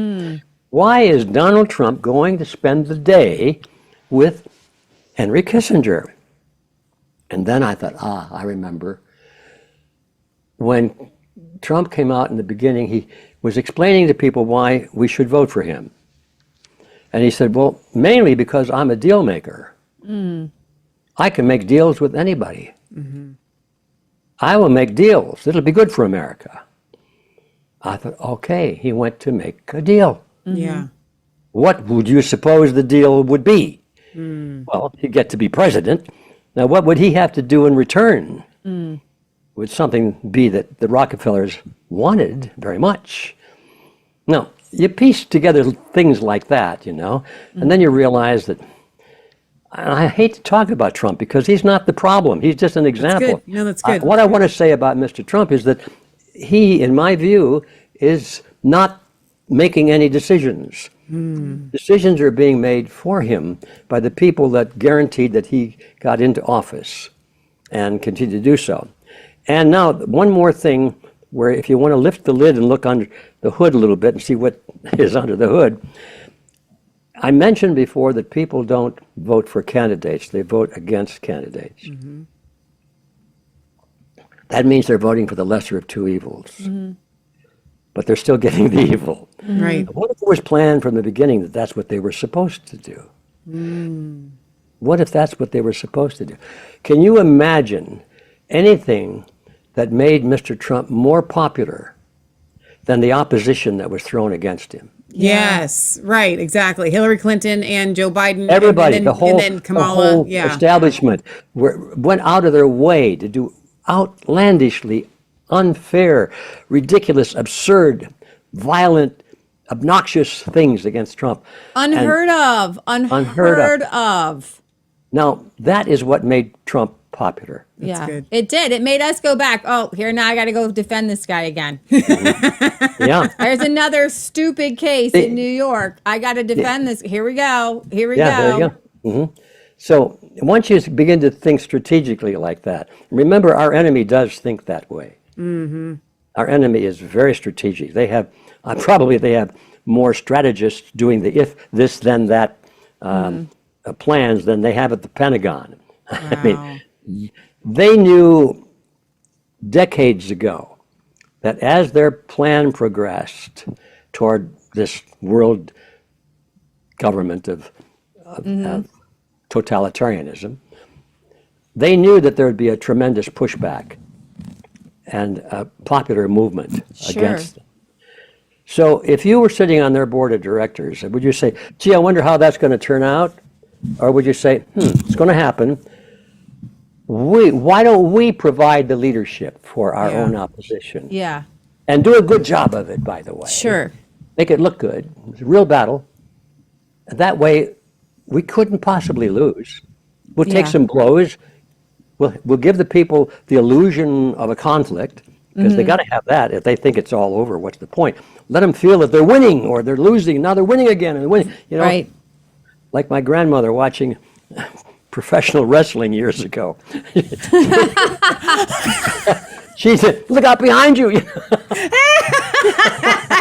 Speaker 1: Why is Donald Trump going to spend the day with Henry Kissinger? And then I thought, I remember. When Trump came out in the beginning, he was explaining to people why we should vote for him. And he said, well, mainly because I'm a deal maker. I can make deals with anybody. I will make deals. It'll be good for America. I thought, okay, he went to make a deal.
Speaker 4: Yeah.
Speaker 1: What would you suppose the deal would be? Well, he'd get to be president. Now, what would he have to do in return? Would something be that the Rockefellers wanted very much? Now, you piece together things like that, and then you realize that, and I hate to talk about Trump because he's not the problem. He's just an example.
Speaker 4: That's good. No, that's good.
Speaker 1: What I want to say about Mr. Trump is that he, in my view, is not making any decisions. Decisions are being made for him by the people that guaranteed that he got into office and continue to do so. And now, one more thing, where if you want to lift the lid and look under the hood a little bit and see what is under the hood, I mentioned before that people don't vote for candidates, they vote against candidates. That means they're voting for the lesser of two evils. But they're still getting the evil.
Speaker 4: Right.
Speaker 1: What if it was planned from the beginning that that's what they were supposed to do? What if that's what they were supposed to do? Can you imagine anything that made Mr. Trump more popular than the opposition that was thrown against him?
Speaker 4: Yes, right, exactly. Hillary Clinton and Joe Biden.
Speaker 1: Everybody,
Speaker 4: and
Speaker 1: the whole
Speaker 4: Kamala,
Speaker 1: establishment went out of their way to do outlandishly unfair, ridiculous, absurd, violent, obnoxious things against Trump.
Speaker 5: Unheard of.
Speaker 1: Now, that is what made Trump popular.
Speaker 4: good.
Speaker 5: It did. It made us go back. Oh, here now I got to go defend this guy again.
Speaker 1: Yeah.
Speaker 5: There's another stupid case in New York. I got to defend this. Here we go. Here we go.
Speaker 1: There you go. So once you begin to think strategically like that, remember our enemy does think that way. Our enemy is very strategic. They have they have more strategists doing the if this then that plans than they have at the Pentagon.
Speaker 4: Wow.
Speaker 1: I mean, they knew decades ago that as their plan progressed toward this world government of totalitarianism, they knew that there would be a tremendous pushback and a popular movement against them. So if you were sitting on their board of directors, would you say, gee, I wonder how that's going to turn out? Or would you say, it's going to happen. Why don't we provide the leadership for our own opposition?
Speaker 5: Yeah.
Speaker 1: And do a good job of it, by the way.
Speaker 5: Sure.
Speaker 1: Make it look good. It's a real battle. That way, we couldn't possibly lose. We'll take some blows. We'll give the people the illusion of a conflict, because they got to have that. If they think it's all over, what's the point? Let them feel that they're winning or they're losing. Now they're winning again and winning.
Speaker 5: Right.
Speaker 1: Like my grandmother watching professional wrestling years ago. She said, "Look out behind you."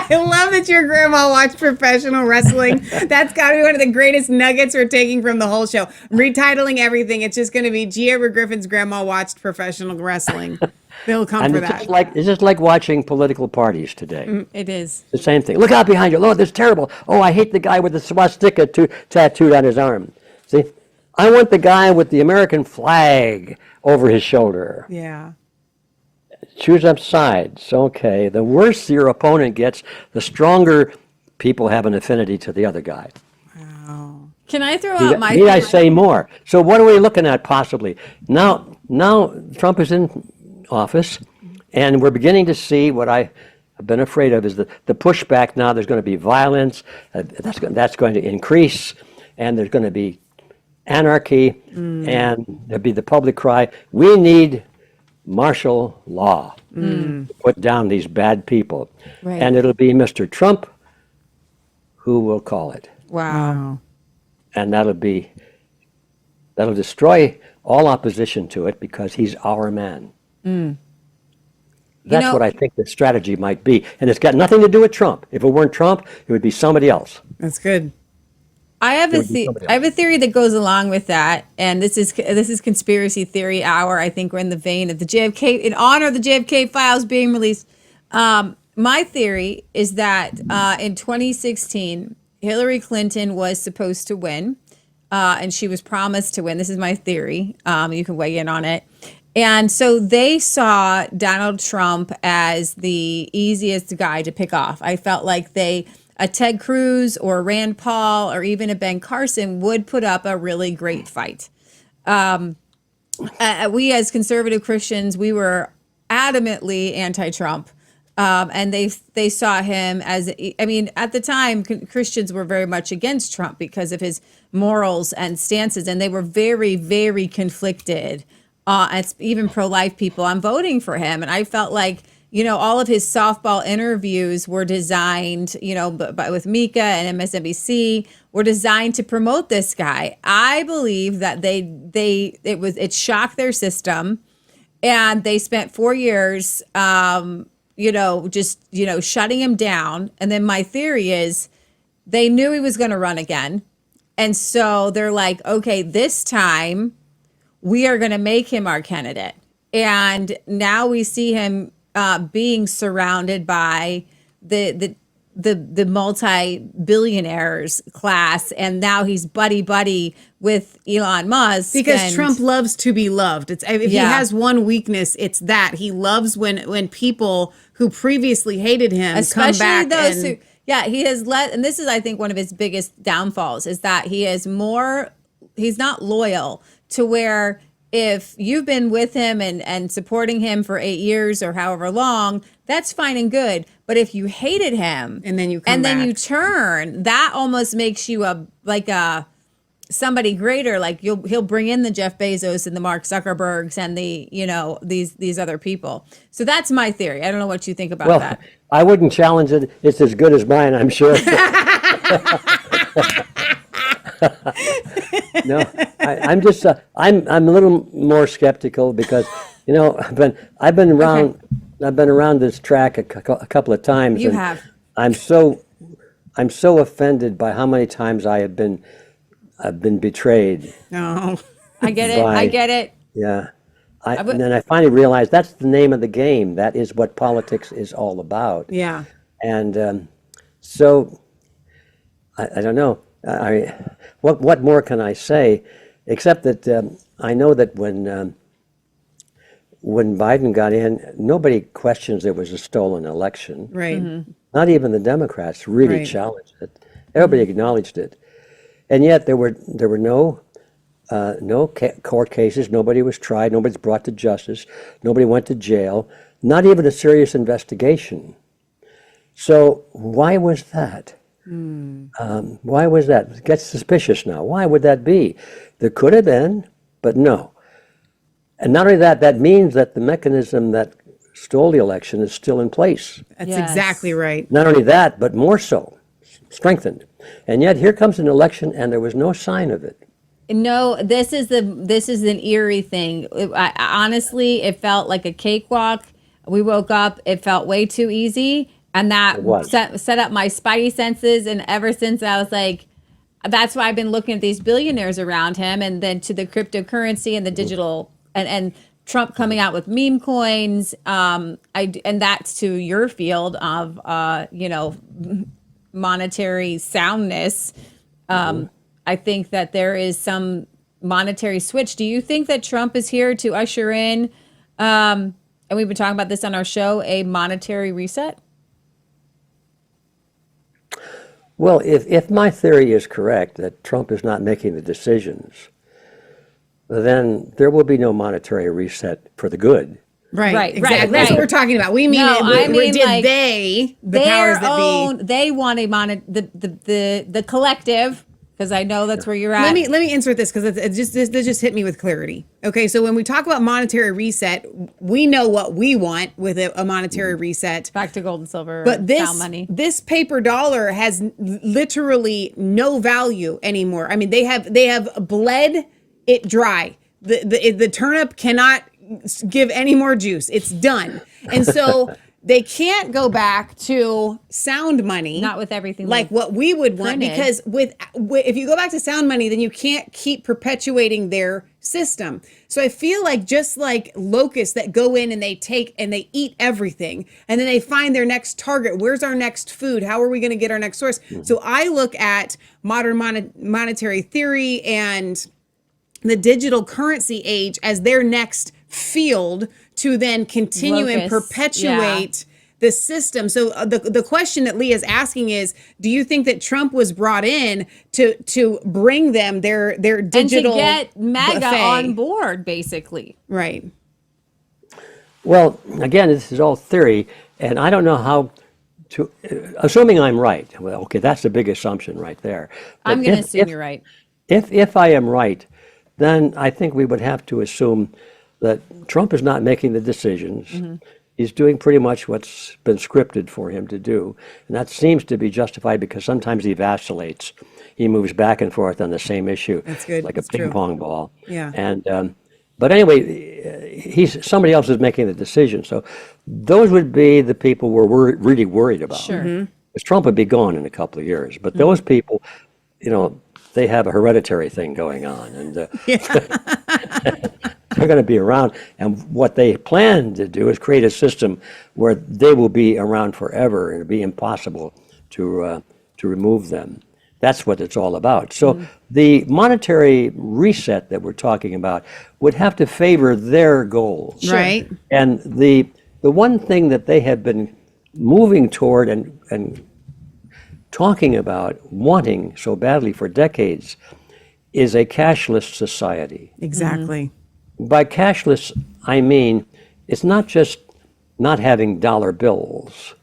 Speaker 4: I love that your grandma watched professional wrestling. That's got to be one of the greatest nuggets we're taking from the whole show. Retitling everything. It's just going to be G. Edward Griffin's grandma watched professional wrestling. They'll come
Speaker 1: And
Speaker 4: for
Speaker 1: it's
Speaker 4: that.
Speaker 1: just like watching political parties today.
Speaker 5: It is.
Speaker 1: The same thing. Look out behind you. Lord, this is terrible. Oh, I hate the guy with the swastika tattooed on his arm. See? I want the guy with the American flag over his shoulder.
Speaker 4: Yeah.
Speaker 1: Choose up sides. Okay. The worse your opponent gets, the stronger people have an affinity to the other guy.
Speaker 5: Can I throw out my
Speaker 1: Need I say more? So what are we looking at possibly? Now Trump is in office, and we're beginning to see what I have been afraid of is the pushback. Now there's going to be violence. That's going to increase, and there's going to be anarchy, and there'll be the public cry, we need martial law to put down these bad people.
Speaker 5: Right.
Speaker 1: And it'll be Mr. Trump who will call it.
Speaker 5: Wow.
Speaker 1: And that'll destroy all opposition to it because he's our man. That's what I think the strategy might be. And it's got nothing to do with Trump. If it weren't Trump, it would be somebody else.
Speaker 4: That's good.
Speaker 5: I have a theory that goes along with that, and this is conspiracy theory hour. I think we're in the vein of the JFK, in honor of the JFK files being released. My theory is that in 2016, Hillary Clinton was supposed to win, and she was promised to win. This is my theory. You can weigh in on it. And so they saw Donald Trump as the easiest guy to pick off. I felt like a Ted Cruz or a Rand Paul or even a Ben Carson would put up a really great fight. We as conservative Christians, we were adamantly anti-Trump. And they saw him as, I mean, at the time, Christians were very much against Trump because of his morals and stances. And they were very, very conflicted. Even pro-life people, I'm voting for him. And I felt like, all of his softball interviews were designed, with Mika and MSNBC were designed to promote this guy. I believe that it shocked their system, and they spent 4 years, shutting him down. And then my theory is they knew he was going to run again. And so they're like, okay, this time we are going to make him our candidate. And now we see him being surrounded by the multi-billionaires class, and now he's buddy with Elon Musk
Speaker 4: because Trump loves to be loved. If he has one weakness, it's that he loves when people who previously hated him
Speaker 5: especially
Speaker 4: come back.
Speaker 5: Those who he has let, and this is I think one of his biggest downfalls is that he's not loyal to where. If you've been with him and supporting him for 8 years or however long, that's fine and good. But if you hated him
Speaker 4: and then you
Speaker 5: turn, that almost makes you somebody greater. Like he'll bring in the Jeff Bezos and the Mark Zuckerbergs and the these other people. So that's my theory. I don't know what you think about that.
Speaker 1: I wouldn't challenge it. It's as good as mine, I'm sure. No, I'm just I'm a little more skeptical because I've been around this track a couple of times.
Speaker 5: You have.
Speaker 1: I'm so offended by how many times I've been betrayed.
Speaker 4: No,
Speaker 5: I get it. I get it.
Speaker 1: Yeah, and then I finally realized that's the name of the game. That is what politics is all about.
Speaker 4: Yeah,
Speaker 1: and so I don't know. What more can I say, except that I know that when Biden got in, nobody questions it was a stolen election.
Speaker 4: Right.
Speaker 5: Mm-hmm.
Speaker 1: Not even the Democrats really challenged it. Everybody acknowledged it, and yet there were no court cases. Nobody was tried. Nobody's brought to justice. Nobody went to jail. Not even a serious investigation. So why was that? Why was that? It gets suspicious now. Why would that be? There could have been, but no. And not only that, that means that the mechanism that stole the election is still in place.
Speaker 4: That's exactly right.
Speaker 1: Not only that, but more so, strengthened. And yet here comes an election and there was no sign of it.
Speaker 5: No, this is an eerie thing. Honestly, it felt like a cakewalk. We woke up, it felt way too easy. And that
Speaker 1: It was.
Speaker 5: set up my spidey senses. And ever since I was like, that's why I've been looking at these billionaires around him, and then to the cryptocurrency and the digital, and Trump coming out with meme coins. And that's to your field of, monetary soundness. I think that there is some monetary switch. Do you think that Trump is here to usher in, and we've been talking about this on our show, a monetary reset?
Speaker 1: Well, if my theory is correct that Trump is not making the decisions, then there will be no monetary reset for the good.
Speaker 4: Right, exactly.
Speaker 5: right.
Speaker 4: That's what we're talking about. We mean, the powers that be,
Speaker 5: they want the collective, because I know that's where you're at.
Speaker 4: Let me insert this, because this just hit me with clarity. Okay, so when we talk about monetary reset, we know what we want with a monetary reset.
Speaker 5: Back to gold and silver,
Speaker 4: but
Speaker 5: found money.
Speaker 4: This paper dollar has literally no value anymore. I mean, they have bled it dry. The turnip cannot give any more juice. It's done. And so they can't go back to sound money.
Speaker 5: Not with everything
Speaker 4: like what we would want,
Speaker 5: printed.
Speaker 4: because if you go back to sound money, then you can't keep perpetuating their system. So I feel like, just like locusts that go in and they take and they eat everything, and then they find their next target. Where's our next food? How are we going to get our next source? So I look at modern monetary theory and the digital currency age as their next field to then continue and perpetuate the system. So the question that Leah's asking is, do you think that Trump was brought in to bring them their digital
Speaker 5: and to get MAGA
Speaker 4: buffet
Speaker 5: on board, basically?
Speaker 4: Right.
Speaker 1: Well, again, this is all theory, and I don't know how to, assuming I'm right. Well, okay, that's the big assumption right there. But
Speaker 5: I'm going to assume you're right.
Speaker 1: If I am right, then I think we would have to assume that Trump is not making the decisions. Mm-hmm. He's doing pretty much what's been scripted for him to do. And that seems to be justified because sometimes he vacillates. He moves back and forth on the same issue.
Speaker 4: That's good.
Speaker 1: Like a ping pong ball.
Speaker 4: Yeah.
Speaker 1: And but anyway, somebody else is making the decision. So those would be the people we're really worried about.
Speaker 5: Sure.
Speaker 4: Mm-hmm.
Speaker 1: Because Trump would be gone in a couple of years. But those people, they have a hereditary thing going on. And they're going to be around, and what they plan to do is create a system where they will be around forever, and it'll be impossible to remove them. That's what it's all about. So the monetary reset that we're talking about would have to favor their goals.
Speaker 4: Right.
Speaker 1: And the one thing that they have been moving toward and talking about, wanting so badly for decades, is a cashless society.
Speaker 4: Exactly.
Speaker 1: By cashless, I mean, it's not just not having dollar bills,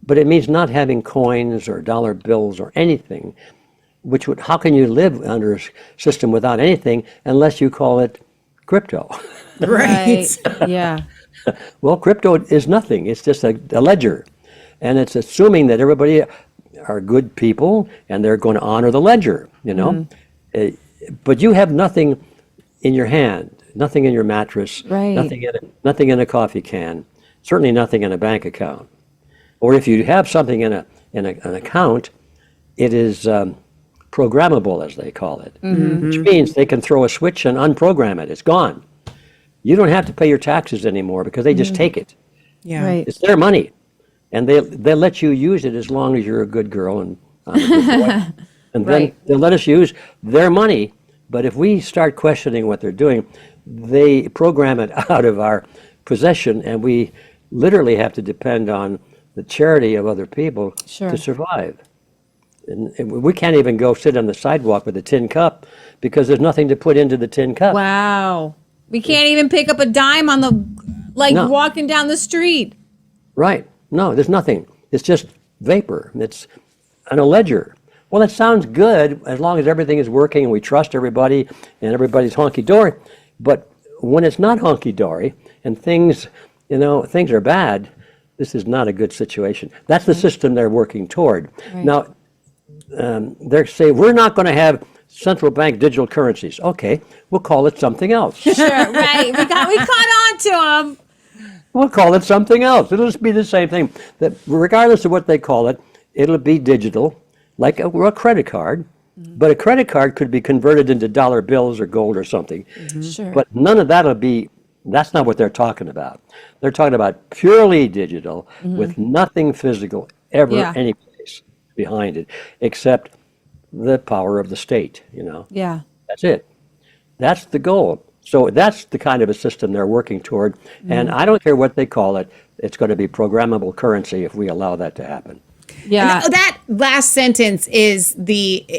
Speaker 1: but it means not having coins or dollar bills or anything, how can you live under a system without anything unless you call it crypto?
Speaker 4: Right.
Speaker 5: Yeah.
Speaker 1: Well, crypto is nothing. It's just a ledger. And it's assuming that everybody are good people and they're going to honor the ledger, But you have nothing in your hand, nothing in your mattress,
Speaker 5: right.
Speaker 1: nothing in a coffee can, certainly nothing in a bank account. Or if you have something in an account, it is programmable, as they call it, which means they can throw a switch and unprogram it. It's gone. You don't have to pay your taxes anymore because they just take it.
Speaker 4: Yeah.
Speaker 5: Right.
Speaker 1: It's their money, and they let you use it as long as you're a good girl and I'm a good boy. And then they'll let us use their money. But if we start questioning what they're doing, they program it out of our possession, and we literally have to depend on the charity of other people to survive. And we can't even go sit on the sidewalk with a tin cup because there's nothing to put into the tin cup.
Speaker 5: Wow. We can't even pick up a dime on walking down the street.
Speaker 1: Right. No, there's nothing. It's just vapor. It's on a ledger. Well, it sounds good as long as everything is working and we trust everybody and everybody's honky-dory. But when it's not honky-dory and things are bad, this is not a good situation. That's the system they're working toward. Right. Now, they say, we're not going to have central bank digital currencies. Okay, we'll call it something else.
Speaker 5: Sure, right. We caught on to them.
Speaker 1: We'll call it something else. It'll just be the same thing. That regardless of what they call it, it'll be digital, like a credit card. But a credit card could be converted into dollar bills or gold or something.
Speaker 5: Sure.
Speaker 1: But none of that'll be, that's not what they're talking about. They're talking about purely digital with nothing physical ever
Speaker 5: Yeah.
Speaker 1: any place behind it, except the power of the state, you know.
Speaker 5: Yeah.
Speaker 1: That's it. That's the goal. So that's the kind of a system they're working toward. And I don't care what they call it, it's going to be programmable currency if we allow that to happen.
Speaker 5: Yeah.
Speaker 4: And that last sentence is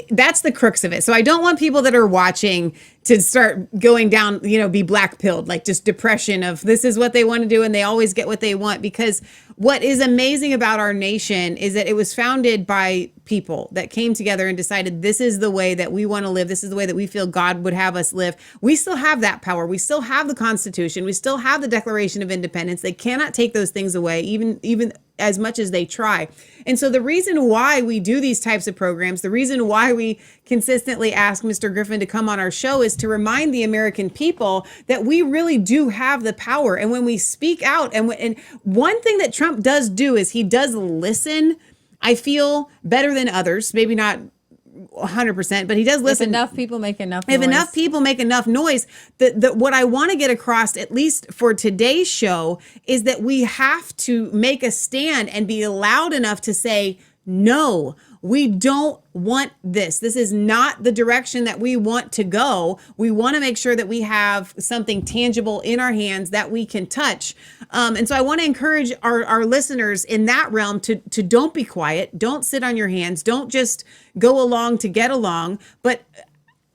Speaker 4: that's the crux of it. So I don't want people that are watching to start going down, be black pilled, like just depression of this is what they want to do and they always get what they want. Because what is amazing about our nation is that it was founded by people that came together and decided this is the way that we want to live. This is the way that we feel God would have us live. We still have that power. We still have the Constitution. We still have the Declaration of Independence. They cannot take those things away, even as much as they try. And so the reason why we do these types of programs, the reason why we consistently ask Mr. Griffin to come on our show is to remind the American people that we really do have the power. And when we speak out, and one thing that Trump does do is he does listen, I feel, better than others, maybe not 100%, but he does listen.
Speaker 5: If enough people make enough noise.
Speaker 4: If enough people make enough noise, what I want to get across, at least for today's show, is that we have to make a stand and be loud enough to say, no, we don't want this. This is not the direction that we want to go. We want to make sure that we have something tangible in our hands that we can touch. And so I want to encourage our listeners in that realm to don't be quiet. Don't sit on your hands. Don't just go along to get along. But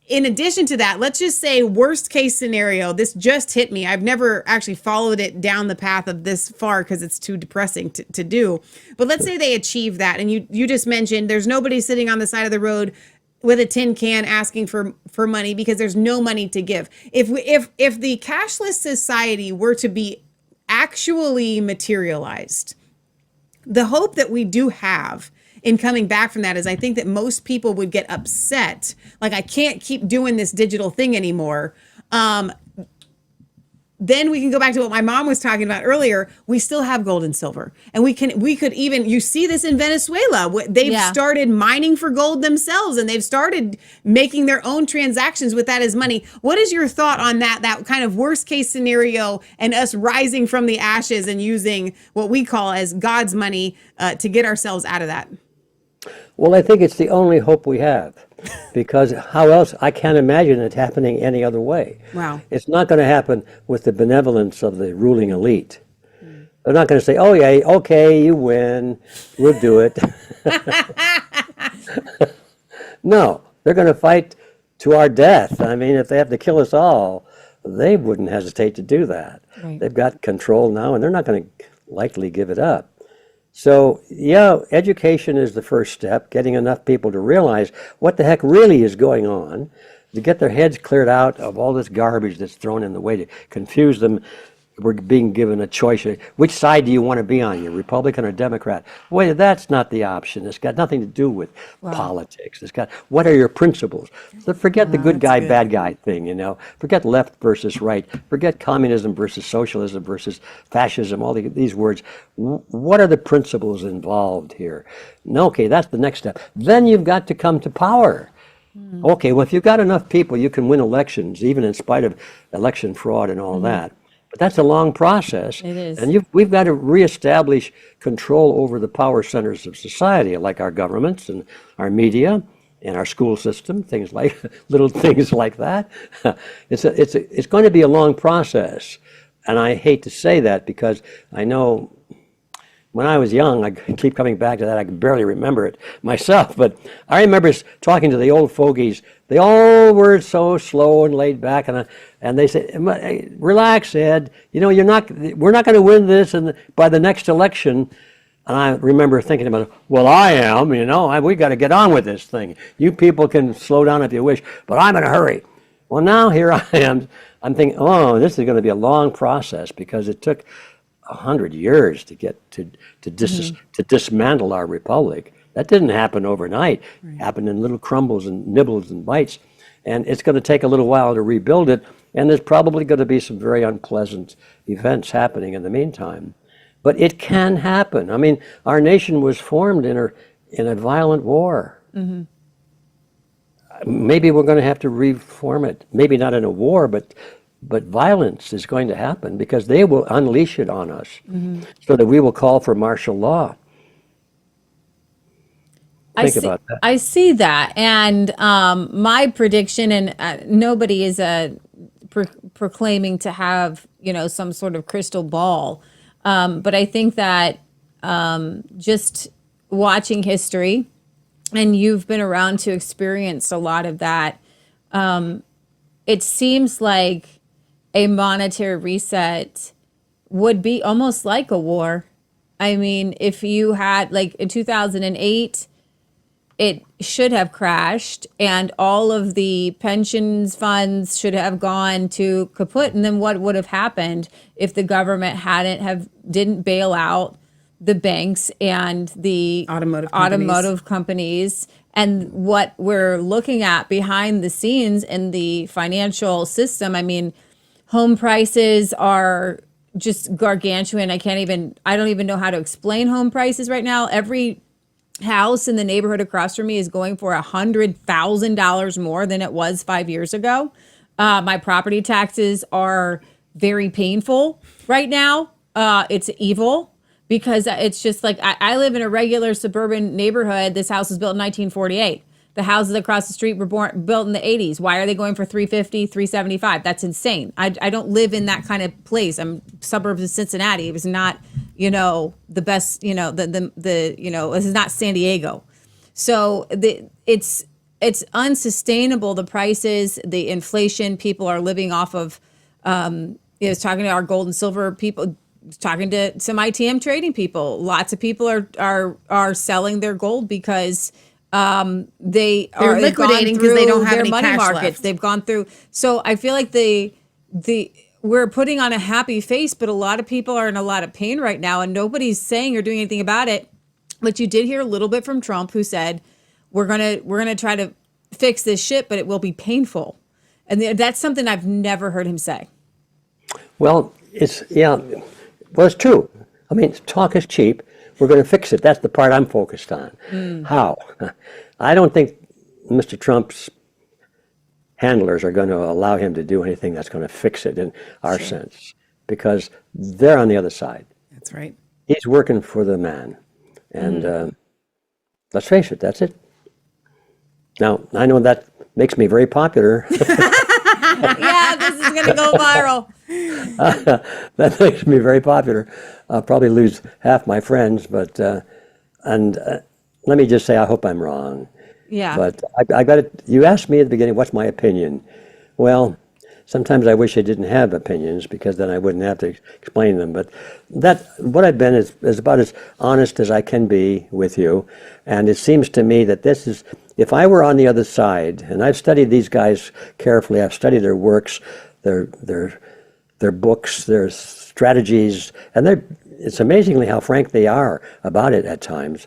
Speaker 4: in addition to that, let's just say worst case scenario, this just hit me. I've never actually followed it down the path of this far because it's too depressing to do. But let's say they achieve that. And you just mentioned there's nobody sitting on the side of the road with a tin can asking for money because there's no money to give. If the cashless society were to be actually materialized, the hope that we do have in coming back from that is I think that most people would get upset. Like, I can't keep doing this digital thing anymore. Then we can go back to what my mom was talking about earlier. We still have gold and silver. And we could even, you see this in Venezuela. They've started mining for gold themselves and they've started making their own transactions with that as money. What is your thought on that kind of worst case scenario and us rising from the ashes and using what we call as God's money to get ourselves out of that?
Speaker 1: Well, I think it's the only hope we have, because how else? I can't imagine it happening any other way.
Speaker 4: Wow.
Speaker 1: It's not going to happen with the benevolence of the ruling elite. They're not going to say, oh, yeah, okay, you win, we'll do it. No, they're going to fight to our death. I mean, if they have to kill us all, they wouldn't hesitate to do that.
Speaker 5: Right.
Speaker 1: They've got control now, and they're not going to likely give it up. So, yeah, education is the first step, getting enough people to realize what the heck really is going on, to get their heads cleared out of all this garbage that's thrown in the way to confuse them. We're being given a choice. Which side do you want to be on, you Republican or Democrat? Wait, that's not the option. It's got nothing to do with politics. It's got, what are your principles? So forget the good guy, bad guy thing, Forget left versus right. Forget communism versus socialism versus fascism, all these words. What are the principles involved here? No, okay, that's the next step. Then you've got to come to power. Okay, well, if you've got enough people, you can win elections, even in spite of election fraud and all that. But that's a long process.
Speaker 5: It is.
Speaker 1: And we've got to reestablish control over the power centers of society, like our governments and our media and our school system, little things like that. It's going to be a long process. And I hate to say that because I know when I was young, I keep coming back to that, I can barely remember it myself, but I remember talking to the old fogies. They all were so slow and laid back, and they said, relax, Ed, we're not going to win this by the next election. And I remember thinking about, well, I am, we got to get on with this thing. You people can slow down if you wish, but I'm in a hurry. Well, now here I am. I'm thinking, oh, this is going to be a long process because it took 100 years to get to dismantle our republic. That didn't happen overnight. It happened in little crumbles and nibbles and bites. And it's going to take a little while to rebuild it. And there's probably going to be some very unpleasant events happening in the meantime. But it can happen. I mean, our nation was formed in a violent war. Maybe we're going to have to reform it. Maybe not in a war, but violence is going to happen because they will unleash it on us, so that we will call for martial law. Think about that.
Speaker 5: I see that, and my prediction, and nobody is proclaiming to have some sort of crystal ball, but I think that just watching history, and you've been around to experience a lot of that, it seems like a monetary reset would be almost like a war. I mean, if you had, like in 2008, it should have crashed and all of the pensions funds should have gone to kaput. And then what would have happened if the government didn't bail out the banks and the automotive companies? And what we're looking at behind the scenes in the financial system, I mean, home prices are just gargantuan. I don't even know how to explain home prices right now. Every house in the neighborhood across from me is going for $100,000 more than it was 5 years ago. My property taxes are very painful right now. It's evil because it's just like I live in a regular suburban neighborhood. This house was built in 1948. The houses across the street were built in the 80s. Why are they going for $350, $375? That's insane. I don't live in that kind of place. I'm suburbs of Cincinnati. It was not, the best, this is not San Diego. So it's unsustainable. The prices, the inflation, people are living off of, I was talking to our gold and silver people, talking to some ITM trading people. Lots of people are selling their gold because they're liquidating because they don't have their money markets left. They've gone through. So I feel like we're putting on a happy face, but a lot of people are in a lot of pain right now, and nobody's saying or doing anything about it. But you did hear a little bit from Trump, who said we're gonna try to fix this shit, but it will be painful, and that's something I've never heard him say.
Speaker 1: Well, it's true. I mean, talk is cheap. We're going to fix it. That's the part I'm focused on. How? I don't think Mr. Trump's handlers are going to allow him to do anything that's going to fix it in our sense, because they're on the other side.
Speaker 4: That's right.
Speaker 1: He's working for the man. And let's face it, that's it. Now, I know that makes me very popular.
Speaker 5: Yeah, this is going to go viral.
Speaker 1: That makes me very popular. I'll probably lose half my friends, but let me just say, I hope I'm wrong.
Speaker 5: Yeah.
Speaker 1: But I got it. You asked me at the beginning, what's my opinion? Well, sometimes I wish I didn't have opinions because then I wouldn't have to explain them. But what I've been is about as honest as I can be with you. And it seems to me that this is, if I were on the other side, and I've studied these guys carefully, I've studied their works, their books, their strategies, and it's amazingly how frank they are about it at times.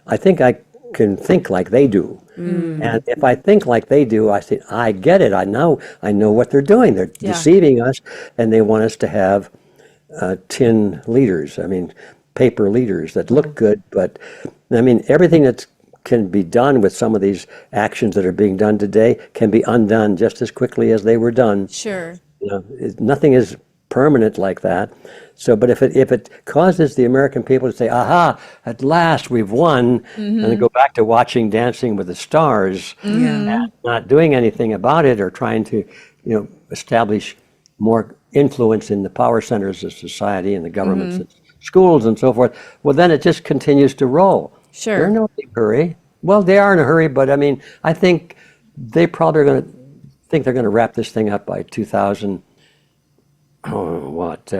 Speaker 1: I think I can think like they do. And if I think like they do, I say, I get it. I know what they're doing. They're deceiving us, and they want us to have tin leaders. I mean, paper leaders that look good, but I mean, everything that can be done with some of these actions that are being done today can be undone just as quickly as they were done.
Speaker 5: Sure.
Speaker 1: Nothing is permanent like that. So, but if it causes the American people to say, aha, at last we've won, and then go back to watching Dancing with the Stars and not doing anything about it or trying to, establish more influence in the power centers of society and the governments and schools and so forth, well, then it just continues to roll.
Speaker 5: Sure.
Speaker 1: They're in no big hurry. Well, they are in a hurry, but I mean, I think they probably are going to think they're going to wrap this thing up by 2000. Put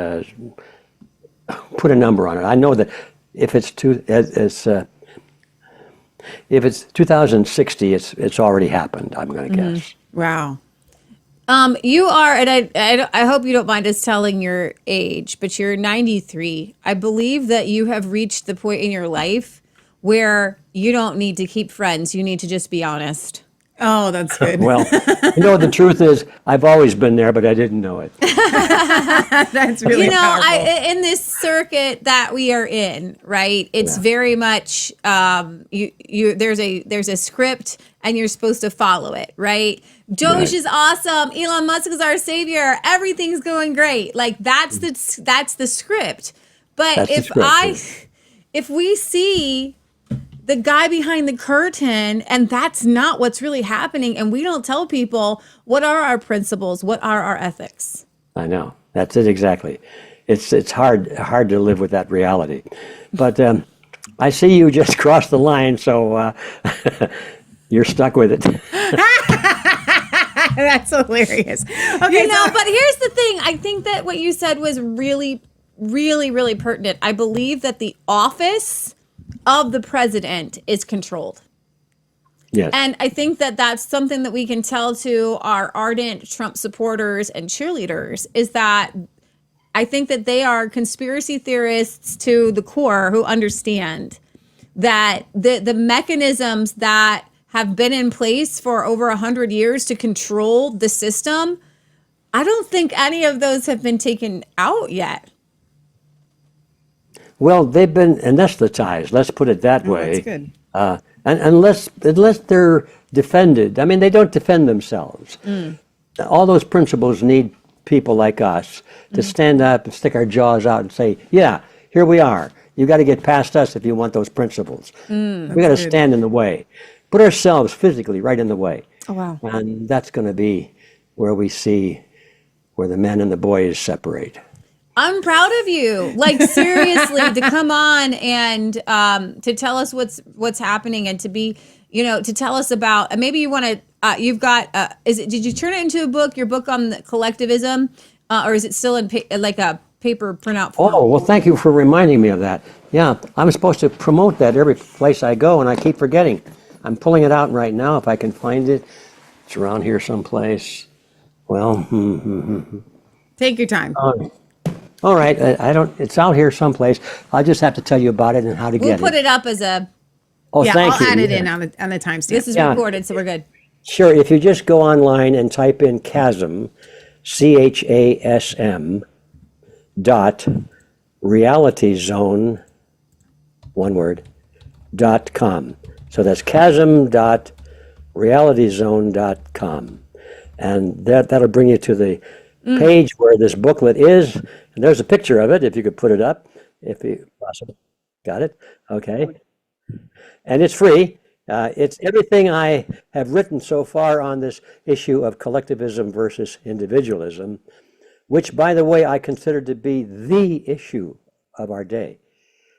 Speaker 1: a number on it. I know that if it's 2060, it's already happened. I'm going to guess.
Speaker 4: Wow.
Speaker 5: You are, and I hope you don't mind us telling your age, but you're 93. I believe that you have reached the point in your life where you don't need to keep friends. You need to just be honest.
Speaker 4: Oh, that's good.
Speaker 1: Well, the truth is, I've always been there, but I didn't know it.
Speaker 4: That's really powerful.
Speaker 5: In this circuit that we are in, right? It's very much there's a script and you're supposed to follow it, right? Doge is awesome. Elon Musk is our savior. Everything's going great. Like that's the script. But if we see the guy behind the curtain and that's not what's really happening, and we don't tell people what are our principles, what are our ethics.
Speaker 1: I know. That's it exactly. It's hard to live with that reality. But I see you just crossed the line, so you're stuck with it.
Speaker 4: That's hilarious. Okay,
Speaker 5: but here's the thing. I think that what you said was really, really, really pertinent. I believe that the office of the president is controlled.
Speaker 1: Yes.
Speaker 5: And I think that that's something that we can tell to our ardent Trump supporters and cheerleaders, is that I think that they are conspiracy theorists to the core who understand that the mechanisms that have been in place for over 100 years to control the system, I don't think any of those have been taken out yet.
Speaker 1: Well, they've been anesthetized, let's put it that way.
Speaker 4: That's good.
Speaker 1: And unless they're defended, I mean, they don't defend themselves. All those principles need people like us to stand up and stick our jaws out and say, yeah, here we are. You got to get past us if you want those principles. We got to stand in the way. Put ourselves physically right in the way.
Speaker 5: Oh, wow.
Speaker 1: And that's going to be where we see where the men and the boys separate.
Speaker 5: I'm proud of you. Like, seriously, to come on and to tell us what's happening, and to be, to tell us about, maybe you want to, you've got, did you turn it into a book, your book on the collectivism, or is it still in like a paper printout form?
Speaker 1: Oh, well, thank you for reminding me of that. Yeah, I'm supposed to promote that every place I go, and I keep forgetting. I'm pulling it out right now if I can find it. It's around here someplace. Well,
Speaker 4: Take your time.
Speaker 1: All right, it's out here someplace. I'll just have to tell you about it and how to get it.
Speaker 5: We'll put it up as a...
Speaker 1: Oh,
Speaker 4: Yeah,
Speaker 1: thank
Speaker 4: I'll
Speaker 1: you.
Speaker 4: add it in on the timestamp.
Speaker 5: This is recorded, so we're good.
Speaker 1: Sure, if you just go online and type in chasm, CHASM, realityzone, one word, .com. So that's chasm.realityzone.com. And that'll bring you to the page where this booklet is. And there's a picture of it, if you could put it up, if you possible. Got it? Okay. And it's free. It's everything I have written so far on this issue of collectivism versus individualism, which, by the way, I consider to be the issue of our day,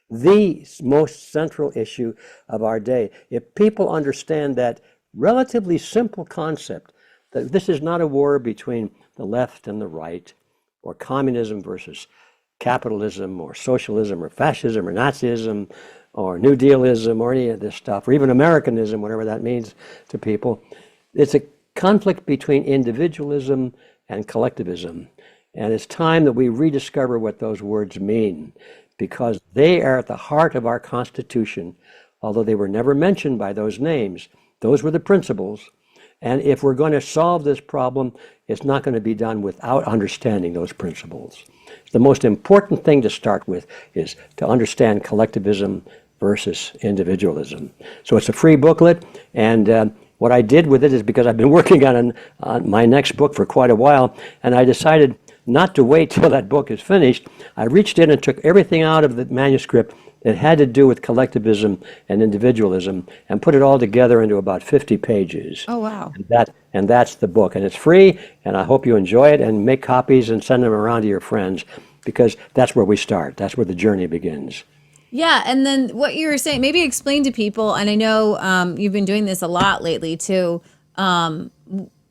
Speaker 1: the most central issue of our day. If people understand that relatively simple concept, that this is not a war between the left and the right, or communism versus capitalism, or socialism, or fascism, or Nazism, or New Dealism, or any of this stuff, or even Americanism, whatever that means to people. It's a conflict between individualism and collectivism. And it's time that we rediscover what those words mean, because they are at the heart of our Constitution, although they were never mentioned by those names. Those were the principles. And if we're going to solve this problem, it's not going to be done without understanding those principles. The most important thing to start with is to understand collectivism versus individualism. So it's a free booklet, and what I did with it is, because I've been working on my next book for quite a while, and I decided not to wait till that book is finished. I reached in and took everything out of the manuscript that had to do with collectivism and individualism and put it all together into about 50 pages.
Speaker 5: Oh, wow.
Speaker 1: And that's the book. And it's free, and I hope you enjoy it, and make copies and send them around to your friends, because that's where we start. That's where the journey begins.
Speaker 5: Yeah, and then what you were saying, maybe explain to people, and I know you've been doing this a lot lately too,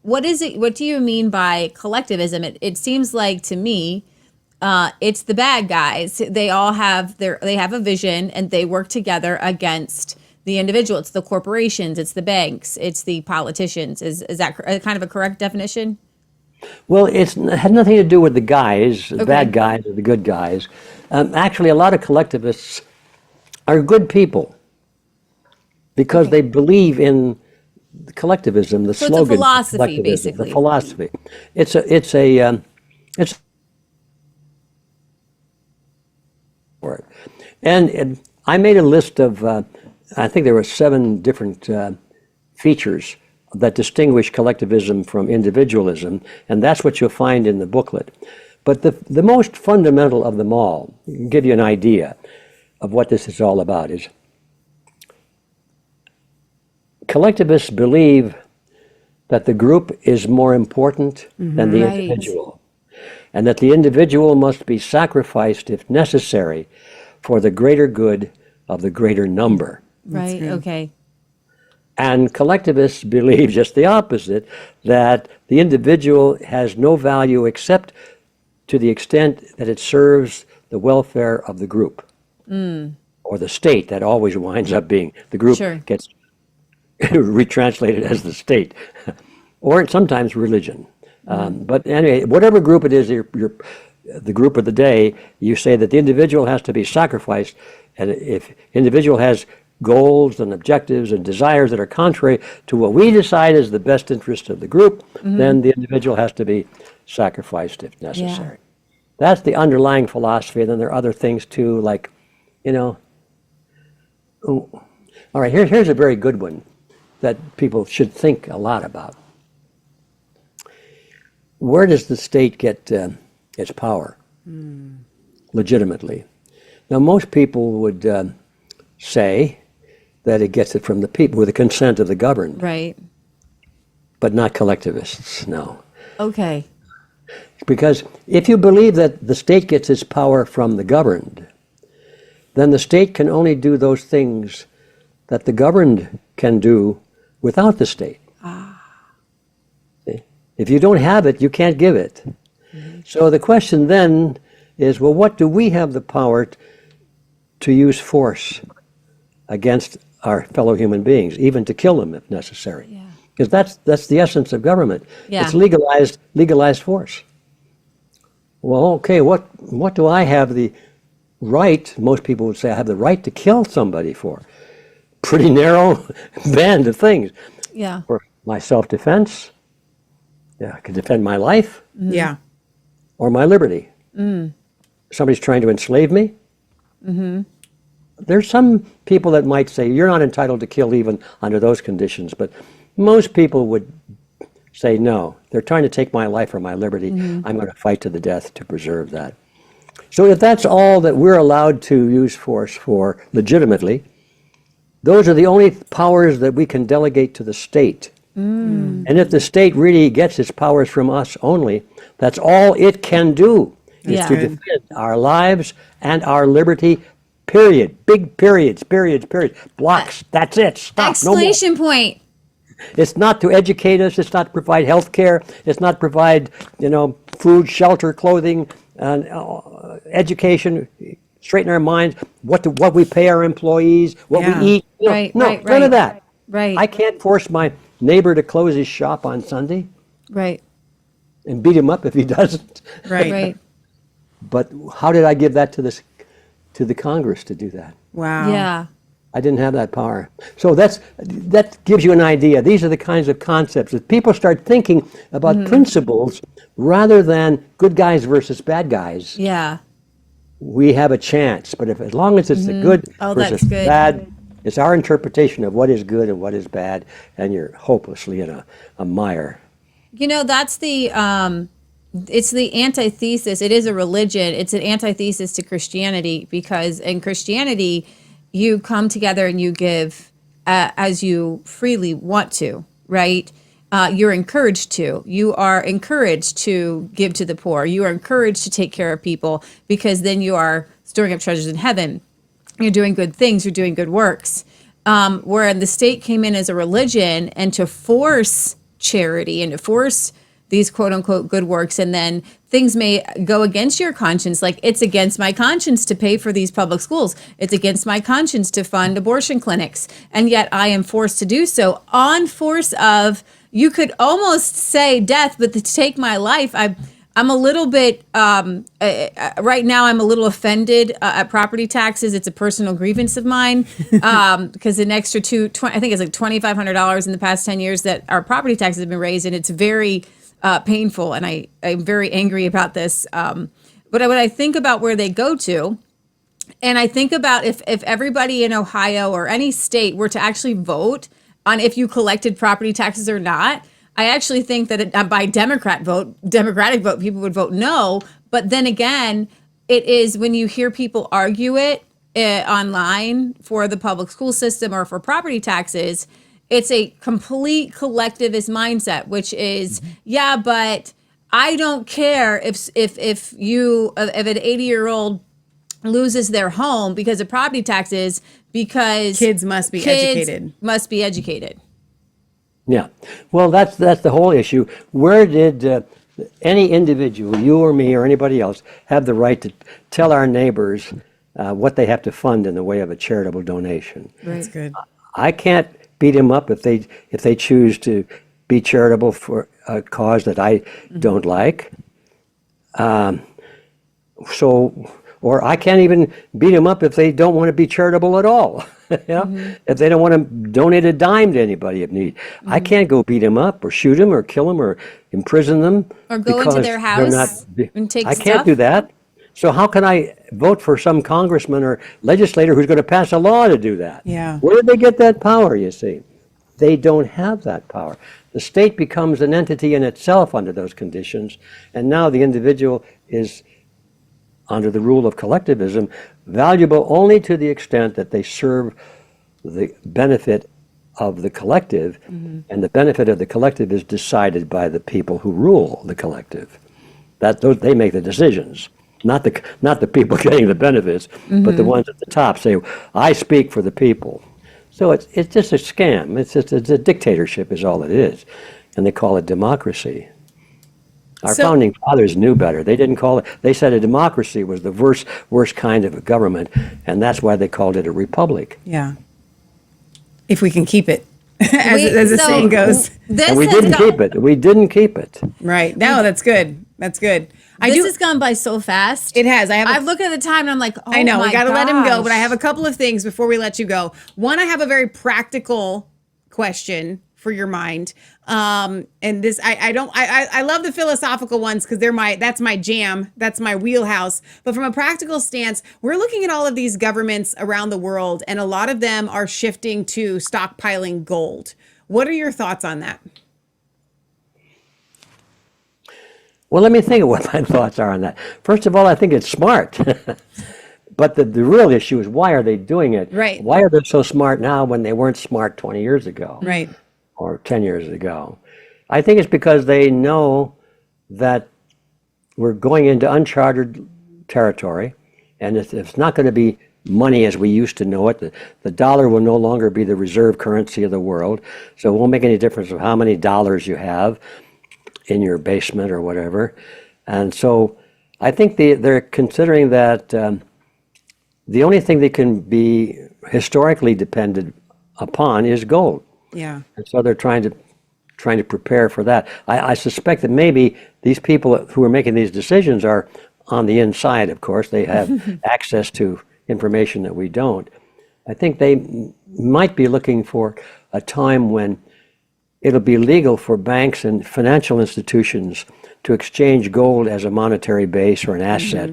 Speaker 5: what is it? What do you mean by collectivism? It seems like to me, it's the bad guys. They all have they have a vision, and they work together against the individual. It's the corporations, it's the banks, it's the politicians. Is that kind of a correct definition?
Speaker 1: Well, it had nothing to do with the guys, the bad guys or the good guys. Actually, a lot of collectivists are good people because they believe in collectivism, the
Speaker 5: So it's a
Speaker 1: slogan.
Speaker 5: philosophy,
Speaker 1: collectivism,
Speaker 5: basically.
Speaker 1: The philosophy. It's for it. And I made a list of, I think there were 7 different features that distinguish collectivism from individualism, and that's what you'll find in the booklet. But the most fundamental of them all, give you an idea of what this is all about, is collectivists believe that the group is more important than the
Speaker 5: Right.
Speaker 1: individual, and that the individual must be sacrificed if necessary for the greater good of the greater number.
Speaker 5: Right. Okay.
Speaker 1: And collectivists believe just the opposite, that the individual has no value except to the extent that it serves the welfare of the group. Or the state. That always winds up being the group.
Speaker 5: Sure.
Speaker 1: Gets retranslated as the state, or sometimes religion. But anyway, whatever group it is, the group of the day, you say that the individual has to be sacrificed, and if individual has goals and objectives and desires that are contrary to what we decide is the best interest of the group, then the individual has to be sacrificed if necessary. That's the underlying philosophy. And then there are other things too, like, all right, here's a very good one that people should think a lot about. Where does the state get its power legitimately? Now, most people would say that it gets it from the people with the consent of the governed,
Speaker 5: Right.
Speaker 1: but not collectivists, no.
Speaker 5: Okay.
Speaker 1: Because if you believe that the state gets its power from the governed, then the state can only do those things that the governed can do without the state. See? If you don't have it, you can't give it. So the question then is, well, what do we have the power to use force against our fellow human beings, even to kill them if necessary? Because that's the essence of government.
Speaker 5: Yeah.
Speaker 1: It's legalized force. Well, okay, what do I have the right, most people would say I have the right to kill somebody for? Pretty narrow band of things.
Speaker 5: Yeah.
Speaker 1: For my self-defense, I can defend my life,
Speaker 4: Yeah.
Speaker 1: or my liberty. Somebody's trying to enslave me. There's some people that might say you're not entitled to kill even under those conditions, but most people would say no, they're trying to take my life or my liberty. I'm going to fight to the death to preserve that. So if that's all that we're allowed to use force for legitimately, those are the only powers that we can delegate to the state. And if the state really gets its powers from us only, that's all it can do, is
Speaker 5: Yeah.
Speaker 1: to defend our lives and our liberty, period. Big periods, blocks, that's it, stop, no more.
Speaker 5: Exclamation point.
Speaker 1: It's not to educate us, it's not to provide health care, it's not to provide, food, shelter, clothing, and education, straighten our minds, what we pay our employees, what
Speaker 4: Yeah.
Speaker 1: we eat.
Speaker 5: Right,
Speaker 1: No,
Speaker 5: right,
Speaker 1: none
Speaker 5: right.
Speaker 1: of that.
Speaker 5: Right.
Speaker 1: I can't force my neighbor to close his shop on Sunday
Speaker 5: Right.
Speaker 1: and beat him up if he doesn't.
Speaker 4: Right.
Speaker 5: Right.
Speaker 1: But how did I give that to the Congress to do that?
Speaker 4: Wow.
Speaker 5: Yeah.
Speaker 1: I didn't have that power. So that gives you an idea. These are the kinds of concepts that people start thinking about principles rather than good guys versus bad guys.
Speaker 5: Yeah.
Speaker 1: We have a chance, but as long as it's the good
Speaker 5: Oh,
Speaker 1: versus
Speaker 5: that's good.
Speaker 1: bad, it's our interpretation of what is good and what is bad, and you're hopelessly in a mire.
Speaker 5: That's the it's the antithesis. It is a religion. It's an antithesis to Christianity, because in Christianity you come together and you give as you freely want to, right? You're encouraged to. You are encouraged to give to the poor. You are encouraged to take care of people, because then you are storing up treasures in heaven. You're doing good things. You're doing good works. Where the state came in as a religion and to force charity and to force these quote unquote good works, and then things may go against your conscience. Like, it's against my conscience to pay for these public schools. It's against my conscience to fund abortion clinics. And yet I am forced to do so on force of, you could almost say death, but to take my life, I'm a little bit right now. I'm a little offended at property taxes. It's a personal grievance of mine because an extra I think it's like $2,500 in the past 10 years that our property taxes have been raised, and it's very painful. And I'm very angry about this. But when I think about where they go to, and I think about if everybody in Ohio or any state were to actually vote on if you collected property taxes or not, I actually think that by Democratic vote, people would vote no. But then again, it is when you hear people argue it online for the public school system or for property taxes, it's a complete collectivist mindset, which is, yeah, but I don't care if an 80-year-old loses their home because of property taxes, because
Speaker 4: Kids must be educated.
Speaker 1: Yeah. Well, that's the whole issue. Where did any individual, you or me or anybody else, have the right to tell our neighbors what they have to fund in the way of a charitable donation?
Speaker 4: That's good.
Speaker 1: I can't beat them up if they choose to be charitable for a cause that I don't like. Or I can't even beat them up if they don't want to be charitable at all. If they don't want to donate a dime to anybody if need. I can't go beat them up or shoot them or kill them or imprison them.
Speaker 5: Or go into their house and take
Speaker 1: I
Speaker 5: stuff.
Speaker 1: can't do that. So how can I vote for some congressman or legislator who's going to pass a law to do that?
Speaker 4: Yeah.
Speaker 1: Where did they get that power, you see? They don't have that power. The state becomes an entity in itself under those conditions, and now the individual is, under the rule of collectivism, valuable only to the extent that they serve the benefit of the collective, and the benefit of the collective is decided by the people who rule the collective. They make the decisions, not the people getting the benefits, but the ones at the top say, "I speak for the people." So it's just a scam. It's a dictatorship, is all it is, and they call it democracy. Our founding fathers knew better. They didn't call it. They said a democracy was the worst kind of a government, and that's why they called it a republic.
Speaker 4: Yeah. If we can keep it, as the saying goes.
Speaker 1: And we didn't keep it. We didn't keep it.
Speaker 4: Right. No, that's good. That's good.
Speaker 5: This has gone by so fast.
Speaker 4: It has.
Speaker 5: I look at the time and I'm like, oh,
Speaker 4: I know, we got to let him go, but I have
Speaker 5: gosh.
Speaker 4: a couple of things before we let you go. One, I have a very practical question for your mind. And this, I love the philosophical ones because that's my jam. That's my wheelhouse. But from a practical stance, we're looking at all of these governments around the world, and a lot of them are shifting to stockpiling gold. What are your thoughts on that?
Speaker 1: Well, let me think of what my thoughts are on that. First of all, I think it's smart. But the real issue is, why are they doing it?
Speaker 4: Right.
Speaker 1: Why are they so smart now when they weren't smart 20 years ago?
Speaker 4: Right.
Speaker 1: Or 10 years ago? I think it's because they know that we're going into uncharted territory, and it's not going to be money as we used to know it. The dollar will no longer be the reserve currency of the world, so it won't make any difference of how many dollars you have in your basement or whatever. And so I think they're considering that the only thing they can be historically depended upon is gold.
Speaker 4: Yeah.
Speaker 1: And so they're trying to prepare for that. I suspect that maybe these people who are making these decisions are on the inside, of course. They have access to information that we don't. I think they might be looking for a time when it'll be legal for banks and financial institutions to exchange gold as a monetary base or an asset,